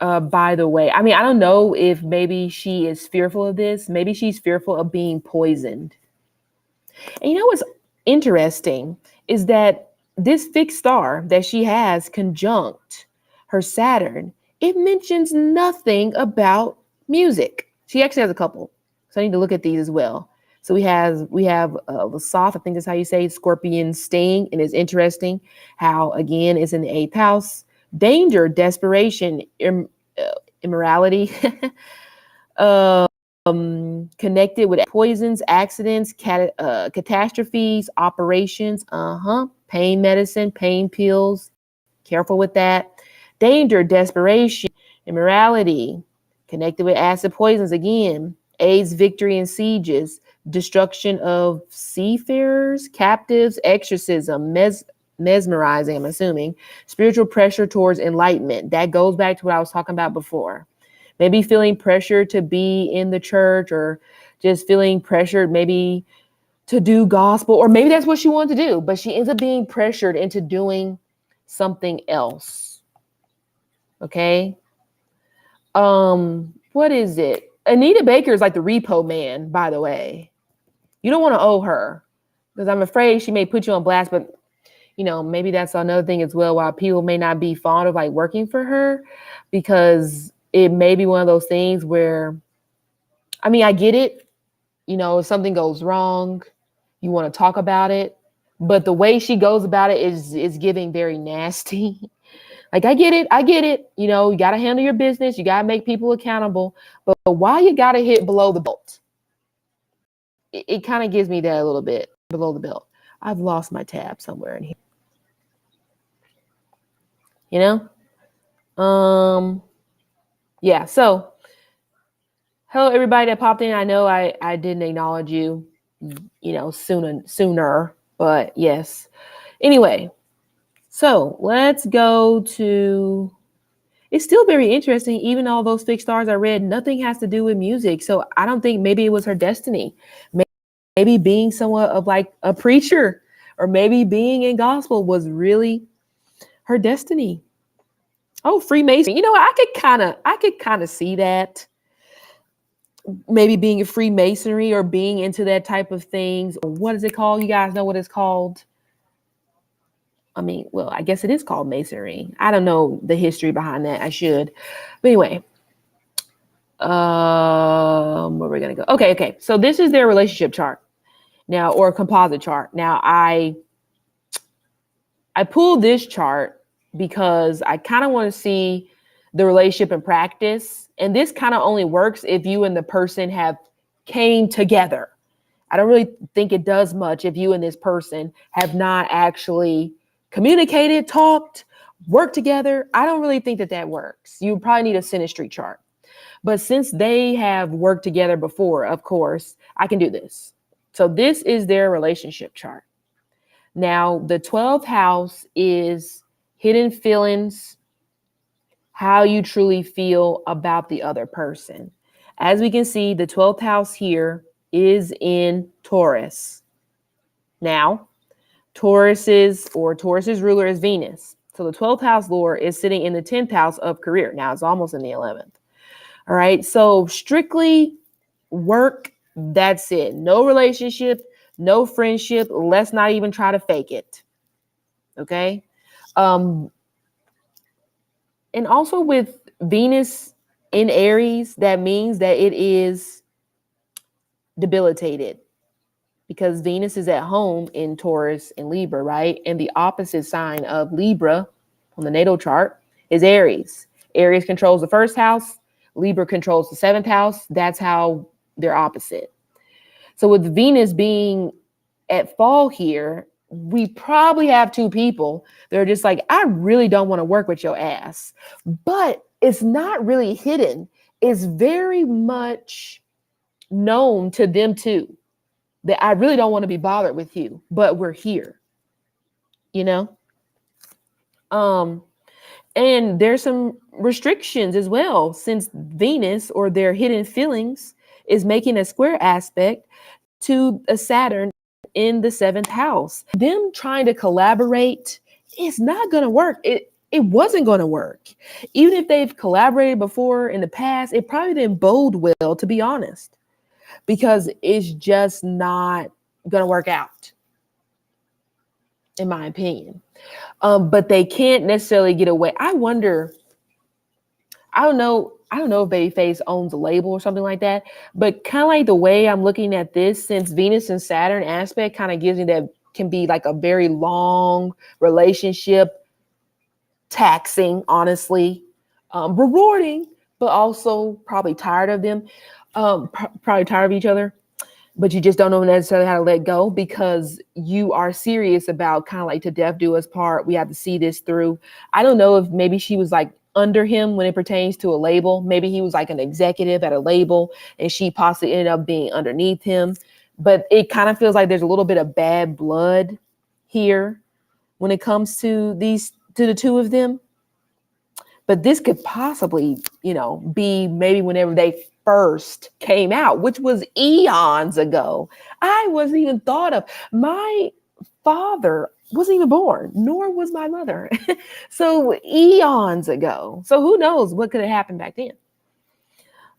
by the way, I mean, I don't know if maybe she is fearful of this. Maybe she's fearful of being poisoned. And you know what's interesting is that this fixed star that she has conjunct her Saturn, it mentions nothing about music. She actually has a couple. So I need to look at these as well. So we have Lasoth, I think that's how you say Scorpion sting. And it's interesting how, again, it's in the 8th house. Danger, desperation, immorality, connected with poisons, accidents, catastrophes, operations, pain medicine, pain pills. Careful with that. Danger, desperation, immorality, connected with acid poisons again. AIDS, victory, and sieges, destruction of seafarers, captives, exorcism, mesmerizing, I'm assuming, spiritual pressure towards enlightenment. That goes back to what I was talking about before. Maybe feeling pressure to be in the church, or just feeling pressured maybe to do gospel, or maybe that's what she wanted to do, but she ends up being pressured into doing something else. Okay. What is it? Anita Baker is like the repo man, by the way. You don't want to owe her, because I'm afraid she may put you on blast, but maybe that's another thing as well, why people may not be fond of like working for her, because it may be one of those things where, I mean, I get it. If something goes wrong, you want to talk about it, but the way she goes about it is giving very nasty. Like, I get it. You got to handle your business. You got to make people accountable, but why you got to hit below the belt? It kind of gives me that a little bit below the belt. I've lost my tab somewhere in here. Yeah. So, hello everybody that popped in. I know I didn't acknowledge you, sooner, but yes. Anyway, so let's go to. It's still very interesting. Even all those fixed stars I read, nothing has to do with music. So I don't think, maybe it was her destiny. Maybe being somewhat of like a preacher, or maybe being in gospel was really her destiny. Oh, Freemason. I could kind of see that. Maybe being a Freemasonry, or being into that type of things. What is it called? You guys know what it's called? I mean, well, I guess it is called Masonry. I don't know the history behind that. I should. But anyway, Where we're gonna go? Okay. So this is their relationship chart now, or composite chart. Now I pulled this chart because I kind of want to see the relationship in practice. And this kind of only works if you and the person have came together. I don't really think it does much if you and this person have not actually communicated, talked, worked together. I don't really think that works. You probably need a synastry chart. But since they have worked together before, of course, I can do this. So this is their relationship chart. Now, the 12th house is hidden feelings, how you truly feel about the other person. As we can see, the 12th house here is in Taurus. Now, Taurus's ruler is Venus. So the 12th house lord is sitting in the 10th house of career. Now it's almost in the 11th. All right. So strictly work. That's it. No relationship, no friendship. Let's not even try to fake it. Okay. And also with Venus in Aries, that means that it is debilitated because Venus is at home in Taurus and Libra, right? And the opposite sign of Libra on the natal chart is Aries. Aries controls the first house. Libra controls the 7th house. That's how they're opposite. So with Venus being at fall here, we probably have two people that are just like, I really don't want to work with your ass. But it's not really hidden. It's very much known to them too, that I really don't want to be bothered with you, but we're here, you know? And there's some restrictions as well, since Venus or their hidden feelings is making a square aspect to a Saturn in the 7th house. Them trying to collaborate is not going to work. It wasn't going to work. Even if they've collaborated before in the past, it probably didn't bode well, to be honest, because it's just not going to work out, in my opinion. But they can't necessarily get away. I wonder, I don't know if Babyface owns a label or something like that, but kind of like the way I'm looking at this, since Venus and Saturn aspect kind of gives me that can be like a very long relationship, taxing, honestly, rewarding, but also probably tired of them, probably tired of each other. But you just don't know necessarily how to let go because you are serious about kind of like to death do us part. We have to see this through. I don't know if maybe she was like under him when it pertains to a label. Maybe he was like an executive at a label and she possibly ended up being underneath him. But it kind of feels like there's a little bit of bad blood here when it comes to the two of them. But this could possibly, be maybe whenever they first came out, which was eons ago. I wasn't even thought of. My father wasn't even born, nor was my mother. So eons ago. So who knows what could have happened back then.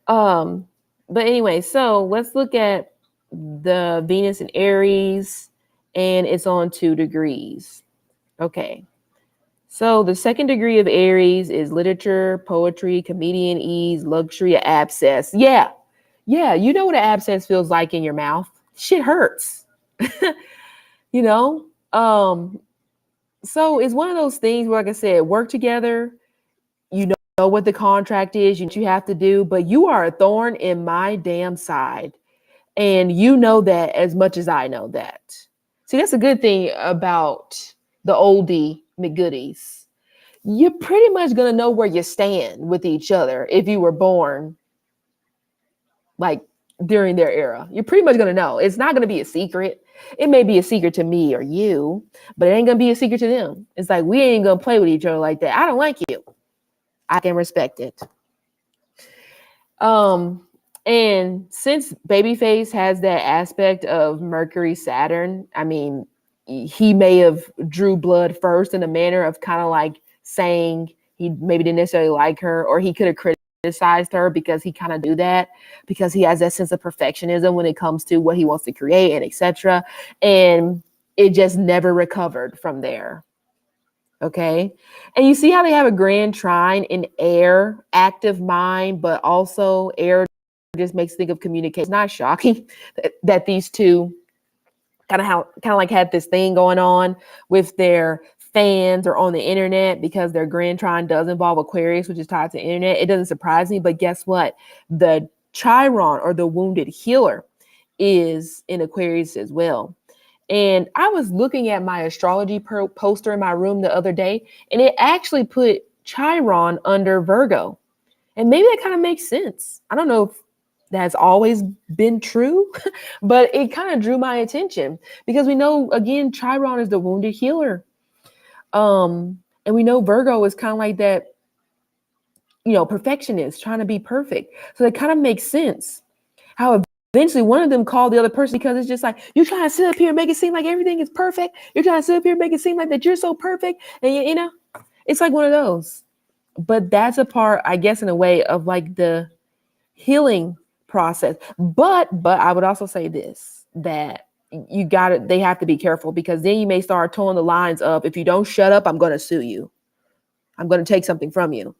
But anyway, so let's look at the Venus in Aries, and it's on 2 degrees. Okay. So the 2nd degree of Aries is literature, poetry, comedian ease, luxury, abscess. Yeah. You know what an abscess feels like in your mouth. Shit hurts. So it's one of those things where, like I said, work together. You know what the contract is, what you have to do, but you are a thorn in my damn side. And you know that as much as I know that. See, that's a good thing about the oldie McGoodies. You're pretty much going to know where you stand with each other if you were born like during their era. You're pretty much going to know. It's not going to be a secret. It may be a secret to me or you, but it ain't going to be a secret to them. It's like, we ain't going to play with each other like that. I don't like you. I can respect it. And since Babyface has that aspect of Mercury, Saturn, I mean, he may have drew blood first in a manner of kind of like saying he maybe didn't necessarily like her, or he could have criticized her because he kind of do that because he has that sense of perfectionism when it comes to what he wants to create and etc. And it just never recovered from there. Okay. And you see how they have a grand trine in air, active mind, but also air just makes think of communication. It's not shocking that these two kind of like had this thing going on with their fans or on the internet, because their grand trine does involve Aquarius, which is tied to the internet. It doesn't surprise me, but guess what? The Chiron, or the wounded healer, is in Aquarius as well. And I was looking at my astrology poster in my room the other day, and it actually put Chiron under Virgo. And maybe that kind of makes sense. I don't know if that's always been true, but it kind of drew my attention because we know, again, Chiron is the wounded healer. And we know Virgo is kind of like that, perfectionist, trying to be perfect. So it kind of makes sense how eventually one of them called the other person, because it's just like, you're trying to sit up here and make it seem like everything is perfect. You're trying to sit up here and make it seem like that you're so perfect. And, it's like one of those. But that's a part, I guess, in a way of like the healing process. But I would also say this, that they have to be careful, because then you may start towing the lines of, if you don't shut up, I'm going to sue you. I'm going to take something from you.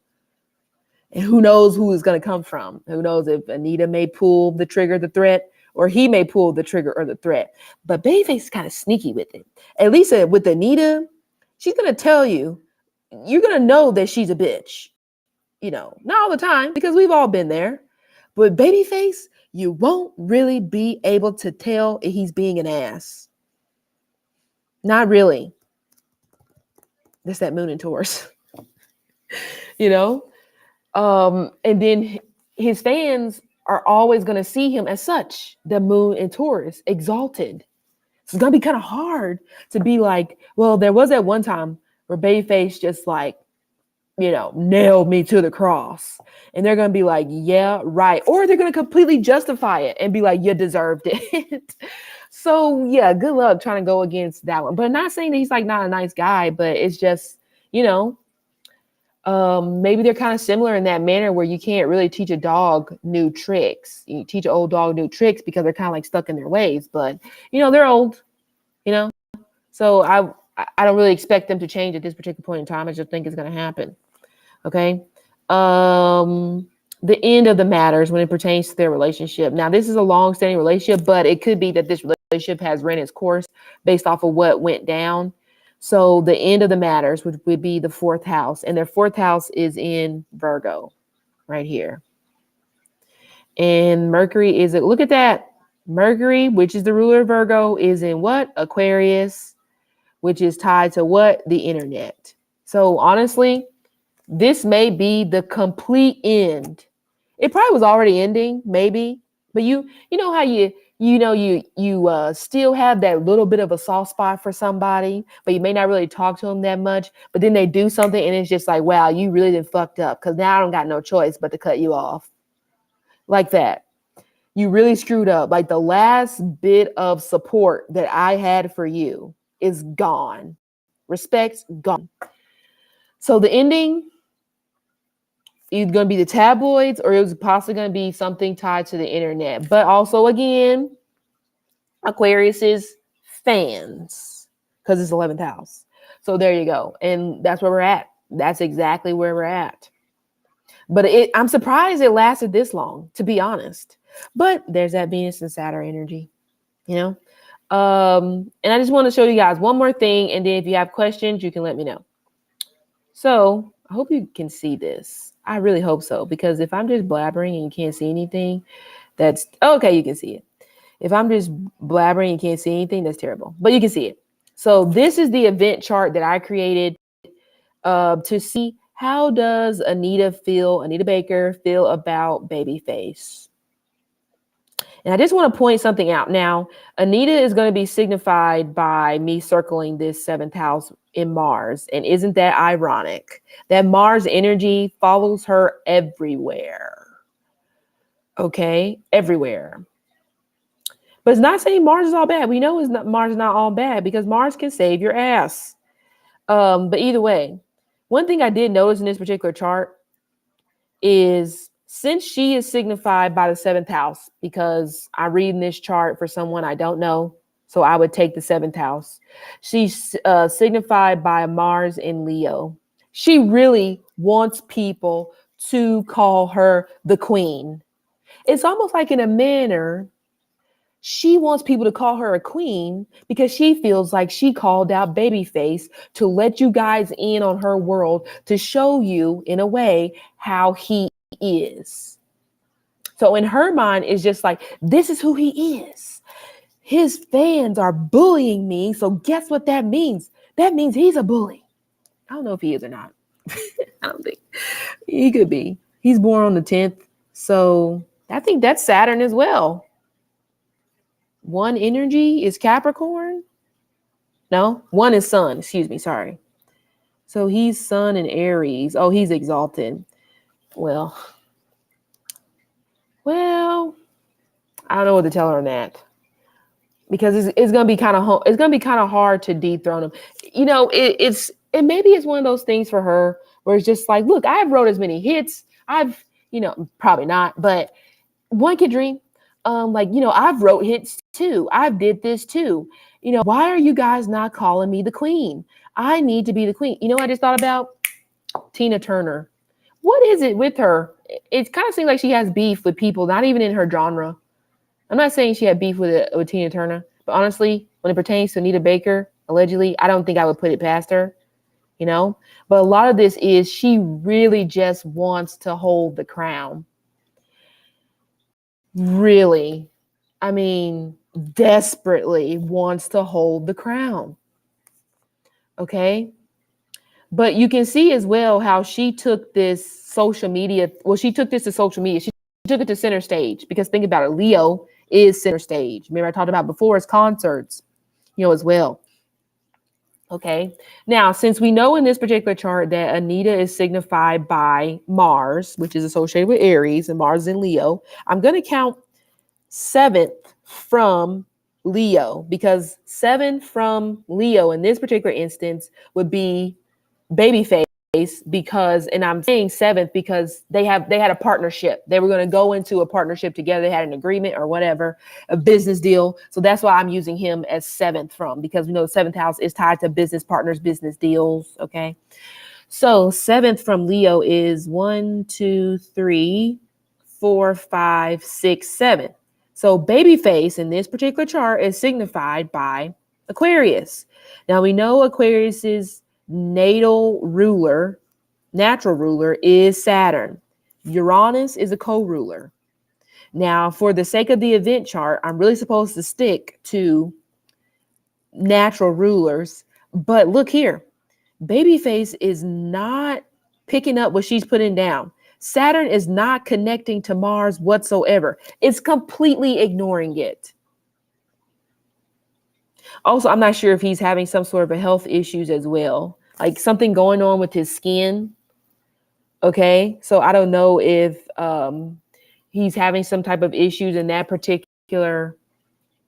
And who knows who is going to come from? Who knows if Anita may pull the trigger, the threat, or he may pull the trigger or the threat. But Babyface is kind of sneaky with it. At least with Anita, she's going to tell you, you're going to know that she's a bitch. Not all the time, because we've all been there. But Babyface, you won't really be able to tell if he's being an ass. Not really. That's that moon in Taurus. And then his fans are always going to see him as such, the moon in Taurus, exalted. So it's going to be kind of hard to be like, well, there was that one time where Babyface just like, nailed me to the cross. And they're going to be like, yeah, right. Or they're going to completely justify it and be like, you deserved it. So yeah, good luck trying to go against that one. But not saying that he's like not a nice guy, but it's just, maybe they're kind of similar in that manner where you can't really teach a dog new tricks. You teach an old dog new tricks because they're kind of like stuck in their ways. But, they're old, So I don't really expect them to change at this particular point in time. I just think it's going to happen. Okay. The end of the matters when it pertains to their relationship. Now, this is a long-standing relationship, but it could be that this relationship has ran its course based off of what went down. So the end of the matters would be the fourth house, and their fourth house is in Virgo right here. And Mercury is, look at that. Mercury, which is the ruler of Virgo, is in what? Aquarius, which is tied to what? The internet. So honestly, this may be the complete end. It probably was already ending, maybe, but you know how you still have that little bit of a soft spot for somebody, but you may not really talk to them that much, but then they do something and it's just like, wow, you really done fucked up, because now I don't got no choice but to cut you off. Like that. You really screwed up. Like the last bit of support that I had for you is gone. Respect's gone. So the ending, either going to be the tabloids, or it was possibly going to be something tied to the internet. But also, again, Aquarius is fans, because it's 11th house. So there you go. And that's where we're at. That's exactly where we're at. But I'm surprised it lasted this long, to be honest. But there's that Venus and Saturn energy, And I just want to show you guys one more thing. And then if you have questions, you can let me know. So I hope you can see this. I really hope so, because if I'm just blabbering and you can't see anything, that's okay. You can see it. If I'm just blabbering and you can't see anything, that's terrible, but you can see it. So this is the event chart that I created to see how does Anita Baker feel about Babyface. And I just want to point something out. Now, Anita is going to be signified by me circling this 7th house in Mars. And isn't that ironic? That Mars energy follows her everywhere. Okay? Everywhere. But it's not saying Mars is all bad. We know Mars is not all bad, because Mars can save your ass. But either way, one thing I did notice in this particular chart is, since she is signified by the 7th house, because I'm reading this chart for someone I don't know, So I would take the 7th house. She's signified by Mars in Leo. She really wants people to call her the queen. It's almost like in a manner, she wants people to call her a queen because she feels like she called out Babyface to let you guys in on her world, to show you in a way how he is. So in her mind, it's just like, this is who he is. His fans are bullying me. So guess what that means? That means he's a bully. I don't know if he is or not. I don't think he could be. He's born on the 10th. So I think that's Saturn as well. One energy is Capricorn. No, one is Sun. Excuse me. Sorry. So he's Sun in Aries. Oh, he's exalted. Well, I don't know what to tell her on that, because it's gonna be kind of hard to dethrone him. You know, maybe it's one of those things for her where it's just like, look, I've wrote as many hits. Probably not, but one could dream. I've wrote hits too. I've did this too. Why are you guys not calling me the queen? I need to be the queen. I just thought about Tina Turner. What is it with her? It kind of seems like she has beef with people, not even in her genre. I'm not saying she had beef with Tina Turner, but honestly, when it pertains to Anita Baker, allegedly, I don't think I would put it past her, But a lot of this is she really just wants to hold the crown. Really, I mean, desperately wants to hold the crown. Okay. But you can see as well how she took this social media. Well, she took this to social media. She took it to center stage, because think about it. Leo is center stage. Remember I talked about before, it's concerts, as well. Okay. Now, since we know in this particular chart that Anita is signified by Mars, which is associated with Aries, and Mars in Leo, I'm going to count 7th from Leo, because 7 from Leo in this particular instance would be Babyface, because, and I'm saying 7th because they had a partnership. They were going to go into a partnership together. They had an agreement or whatever, a business deal. So that's why I'm using him as 7th from, because we know the 7th house is tied to business partners, business deals. Okay. So 7th from Leo is 1, 2, 3, 4, 5, 6, 7. So Babyface in this particular chart is signified by Aquarius. Now we know Aquarius's natural ruler is Saturn. Uranus is a co-ruler. Now, for the sake of the event chart, I'm really supposed to stick to natural rulers, but look here. Babyface is not picking up what she's putting down. Saturn is not connecting to Mars whatsoever. It's completely ignoring it. Also, I'm not sure if he's having some sort of a health issues as well, like something going on with his skin. Okay, so I don't know if he's having some type of issues in that particular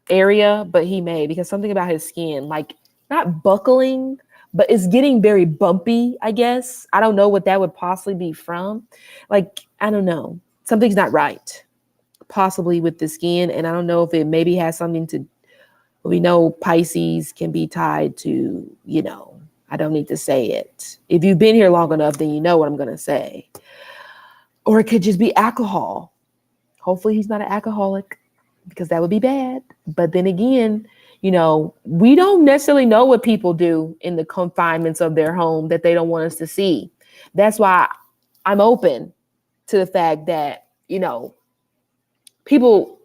area, but he may, because something about his skin, like not buckling, but it's getting very bumpy, I guess. I don't know what that would possibly be from. Like, I don't know. Something's not right, possibly with the skin. And I don't know if it maybe has something to, we know Pisces can be tied to, I don't need to say it. If you've been here long enough, then you know what I'm going to say. Or it could just be alcohol. Hopefully he's not an alcoholic, because that would be bad. But then again, we don't necessarily know what people do in the confinements of their home that they don't want us to see. That's why I'm open to the fact that, people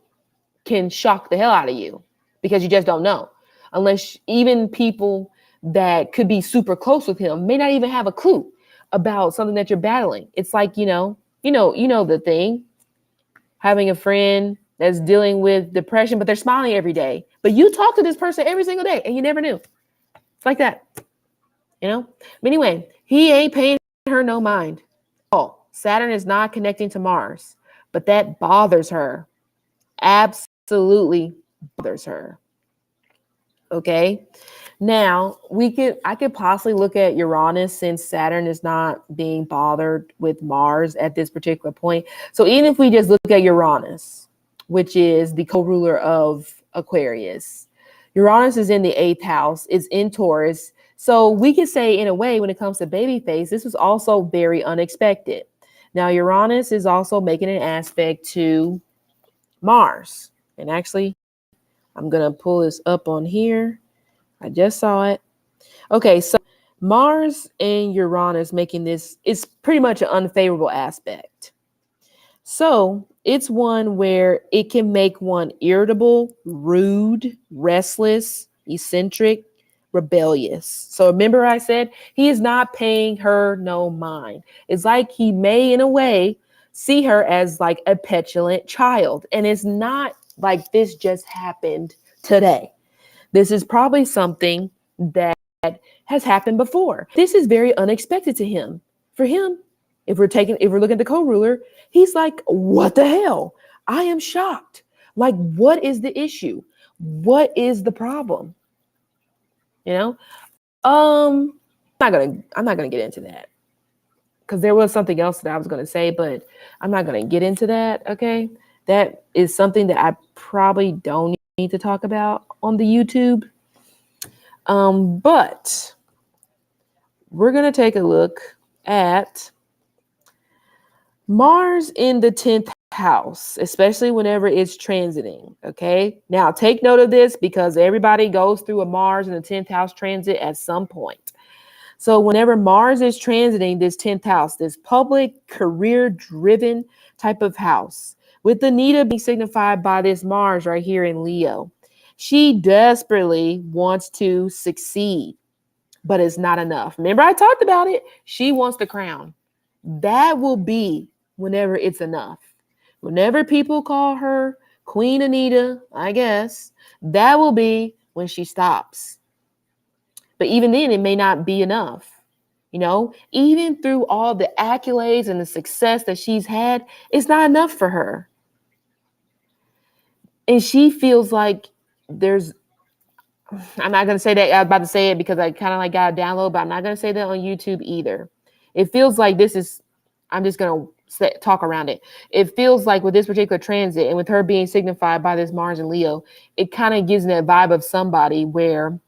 can shock the hell out of you, because you just don't know. Unless even people that could be super close with him may not even have a clue about something that you're battling. It's like, the thing, having a friend that's dealing with depression, but they're smiling every day. But you talk to this person every single day and you never knew. It's like that, But anyway, he ain't paying her no mind. Oh, Saturn is not connecting to Mars, but that bothers her. Absolutely bothers her. Okay. Now I could possibly look at Uranus, since Saturn is not being bothered with Mars at this particular point. So even if we just look at Uranus, which is the co-ruler of Aquarius, Uranus is in the 8th house, it's in Taurus. So we can say, in a way, when it comes to Babyface, this was also very unexpected. Now, Uranus is also making an aspect to Mars. And actually, I'm going to pull this up on here. I just saw it. Okay, so Mars and Uranus making this is pretty much an unfavorable aspect. So it's one where it can make one irritable, rude, restless, eccentric, rebellious. So remember I said he is not paying her no mind. It's like he may, in a way, see her as like a petulant child. And it's not like this just happened today. This is probably something that has happened before. This is very unexpected to him. For him, if we're looking at the co-ruler, he's like, what the hell? I am shocked. Like, what is the issue? What is the problem? You know? I'm not gonna get into that. Because there was something else that I was gonna say, but I'm not gonna get into that. Okay. That is something that I probably don't need to talk about on the YouTube. But we're gonna take a look at Mars in the 10th house, especially whenever it's transiting. Okay. Now take note of this because everybody goes through a Mars in the 10th house transit at some point. So whenever Mars is transiting this 10th house, this public career driven type of house, with Anita being signified by this Mars right here in Leo, she desperately wants to succeed, but it's not enough. Remember, I talked about it. She wants the crown. That will be whenever it's enough. Whenever people call her Queen Anita, I guess, that will be when she stops. But even then, it may not be enough. You know, even through all the accolades and the success that she's had, it's not enough for her. And she feels like I'm not going to say that. I was about to say it because I kind of like got a download, but I'm not going to say that on YouTube either. It feels like I'm just going to talk around it. It feels like with this particular transit and with her being signified by this Mars and Leo, it kind of gives me that vibe of somebody where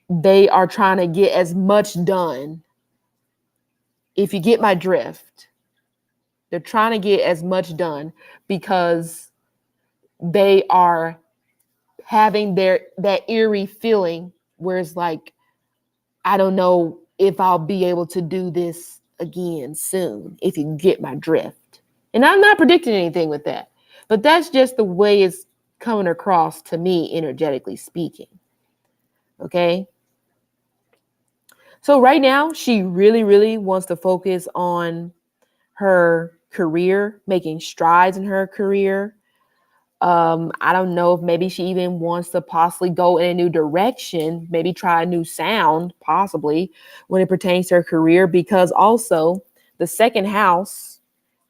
they are trying to get as much done. If you get my drift, they're trying to get as much done because they are having that eerie feeling where it's like, I don't know if I'll be able to do this again soon, if you get my drift. And I'm not predicting anything with that, but that's just the way it's coming across to me, energetically speaking. Okay. So right now, she really, really wants to focus on her career, making strides in her career. I don't know if maybe she even wants to possibly go in a new direction, maybe try a new sound, possibly when it pertains to her career, because also the second house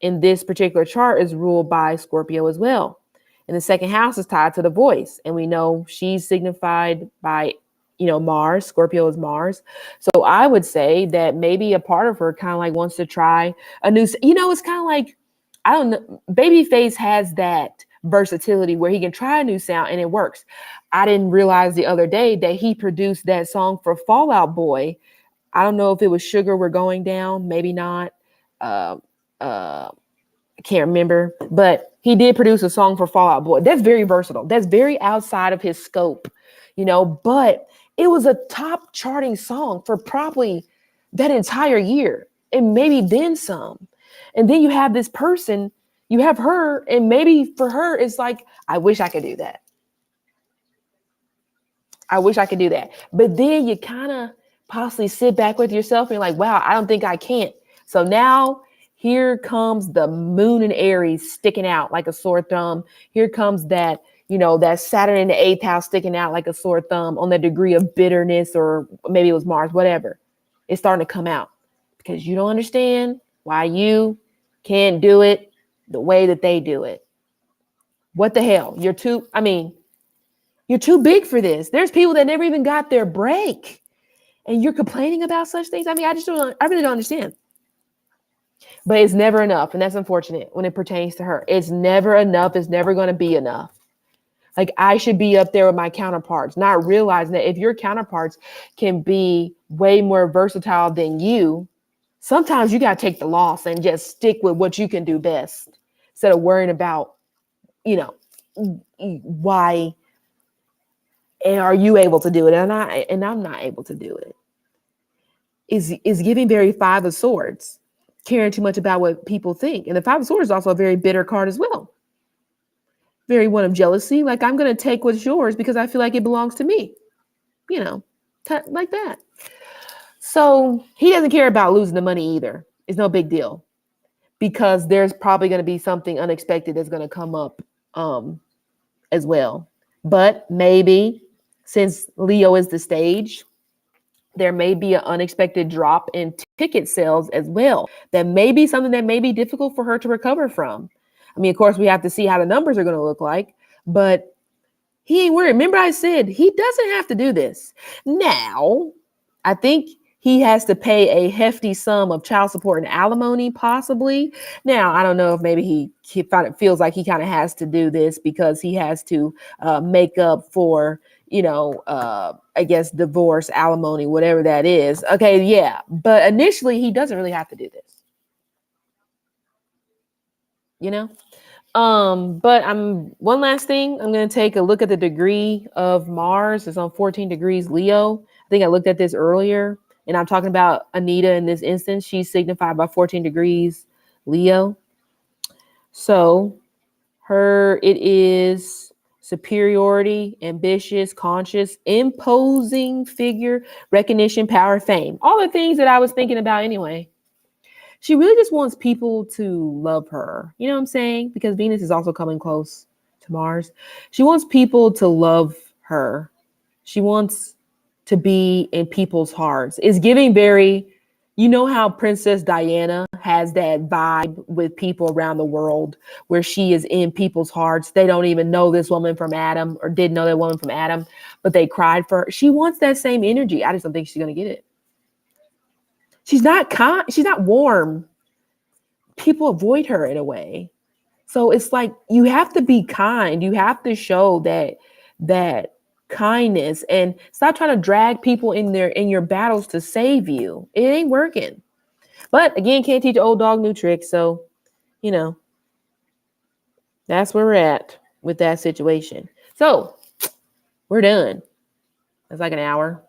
in this particular chart is ruled by Scorpio as well. And the second house is tied to the voice. And we know she's signified by, Mars. Scorpio is Mars. So I would say that maybe a part of her kind of like wants to try a new, it's kind of like, I don't know, Babyface has that versatility where he can try a new sound and it works. I didn't realize the other day that he produced that song for Fall Out Boy. I don't know if it was Sugar We're Going Down, maybe not. I can't remember, but he did produce a song for Fall Out Boy. That's very versatile. That's very outside of his scope, but it was a top charting song for probably that entire year and maybe then some. And then you have this person, you have her, and maybe for her, it's like, I wish I could do that. I wish I could do that. But then you kind of possibly sit back with yourself and you're like, wow, I don't think I can. So now here comes the moon in Aries sticking out like a sore thumb. Here comes that, that Saturn in the 8th house sticking out like a sore thumb on the degree of bitterness, or maybe it was Mars, whatever. It's starting to come out because you don't understand why you can't do it the way that they do it. What the hell? You're too big for this. There's people that never even got their break and you're complaining about such things. I really don't understand. But it's never enough. And that's unfortunate when it pertains to her. It's never enough. It's never going to be enough. Like I should be up there with my counterparts, not realizing that if your counterparts can be way more versatile than you, sometimes you got to take the loss and just stick with what you can do best instead of worrying about, why are you able to do it and I'm not able to do it. Is giving very Five of Swords, caring too much about what people think. And the Five of Swords is also a very bitter card as well. Very one of jealousy. Like I'm going to take what's yours because I feel like it belongs to me, like that. So he doesn't care about losing the money either. It's no big deal because there's probably going to be something unexpected that's going to come up as well. But maybe since Leo is the stage, there may be an unexpected drop in ticket sales as well. That may be something that may be difficult for her to recover from. I mean, of course, we have to see how the numbers are going to look like, but he ain't worried. Remember I said he doesn't have to do this. Now, I think he has to pay a hefty sum of child support and alimony, possibly. Now, I don't know if maybe he feels like he kind of has to do this because he has to make up for, I guess, divorce, alimony, whatever that is. Okay, yeah. But initially, he doesn't really have to do this. But one last thing, I'm going to take a look at the degree of Mars. It's on 14 degrees Leo. I think I looked at this earlier, and I'm talking about Anita in this instance. She's signified by 14 degrees Leo. So it is superiority, ambitious, conscious, imposing figure, recognition, power, fame. All the things that I was thinking about anyway. She really just wants people to love her. You know what I'm saying? Because Venus is also coming close to Mars. She wants people to love her. She wants to be in people's hearts. It's giving very, how Princess Diana has that vibe with people around the world where she is in people's hearts. They don't even know this woman from Adam or didn't know that woman from Adam, but they cried for her. She wants that same energy. I just don't think she's going to get it. She's not kind. She's not warm. People avoid her in a way. So it's like you have to be kind. You have to show that kindness and stop trying to drag people in your battles to save you. It ain't working. But again, can't teach old dog new tricks. So, that's where we're at with that situation. So we're done. That's like an hour.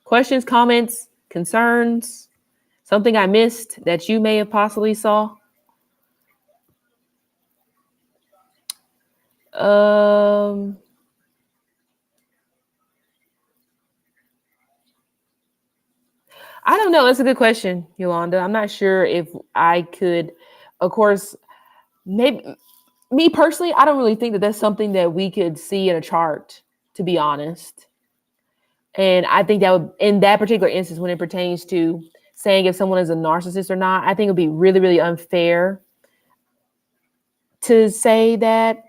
Questions, comments, concerns, something I missed that you may have possibly saw? I don't know. That's a good question, Yolanda. I'm not sure if I could, of course, maybe me personally, I don't really think that that's something that we could see in a chart, to be honest. And I think that would, in that particular instance, when it pertains to saying if someone is a narcissist or not, I think it would be really, really unfair to say that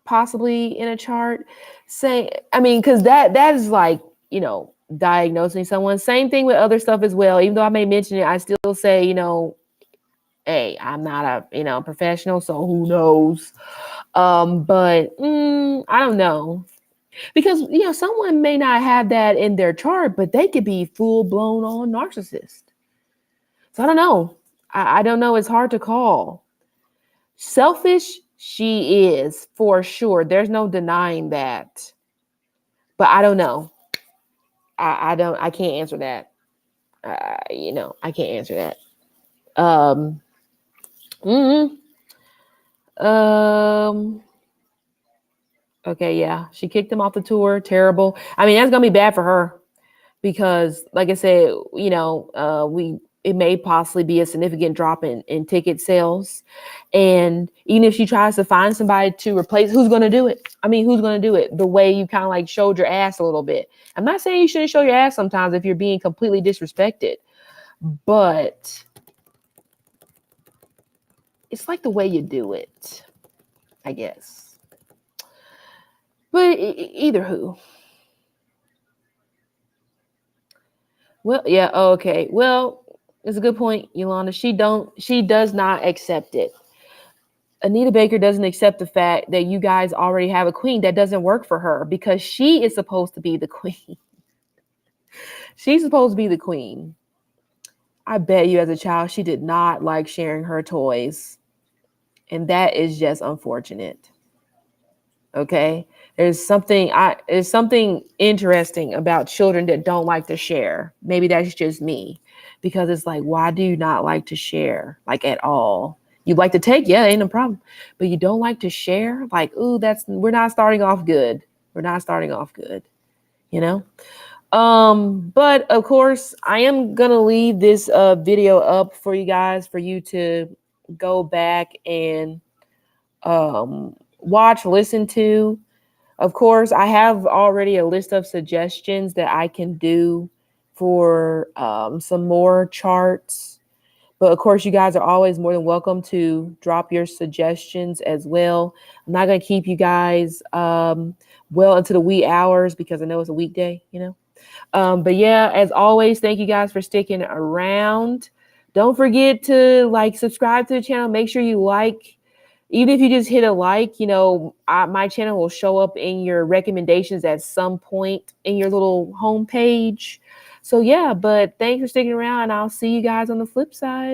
possibly in a chart. Because that is like, diagnosing someone. Same thing with other stuff as well. Even though I may mention it, I still say, hey, I'm not a, professional, so who knows? But I don't know. Because, someone may not have that in their chart, but they could be full blown on narcissist. So I don't know. I don't know. It's hard to call. Selfish, she is for sure. There's no denying that. But I don't know. I can't answer that. I can't answer that. Okay, yeah. She kicked him off the tour. Terrible. I mean, that's gonna be bad for her because, like I said, it may possibly be a significant drop in ticket sales. And even if she tries to find somebody to replace, who's going to do it? I mean, who's going to do it? The way you kind of like showed your ass a little bit. I'm not saying you shouldn't show your ass sometimes if you're being completely disrespected, but it's like the way you do it, I guess. But either who. Well, yeah, okay. Well, it's a good point, Yolanda. She does not accept it. Anita Baker doesn't accept the fact that you guys already have a queen. That doesn't work for her because she is supposed to be the queen. She's supposed to be the queen. I bet you as a child, she did not like sharing her toys. And that is just unfortunate. Okay. There's something interesting about children that don't like to share. Maybe that's just me. Because it's like, why do you not like to share? Like at all? You like to take, yeah, ain't no problem. But you don't like to share? Like, ooh, we're not starting off good. We're not starting off good, you know? But of course, I am gonna leave this video up for you guys for you to go back and watch, listen to. Of course, I have already a list of suggestions that I can do for some more charts. But of course, you guys are always more than welcome to drop your suggestions as well. I'm not going to keep you guys well into the wee hours because I know it's a weekday, you know. But yeah, as always, thank you guys for sticking around. Don't forget to subscribe to the channel. Make sure you like. Even if you just hit a like, my channel will show up in your recommendations at some point in your little homepage. So yeah, but thanks for sticking around, and I'll see you guys on the flip side.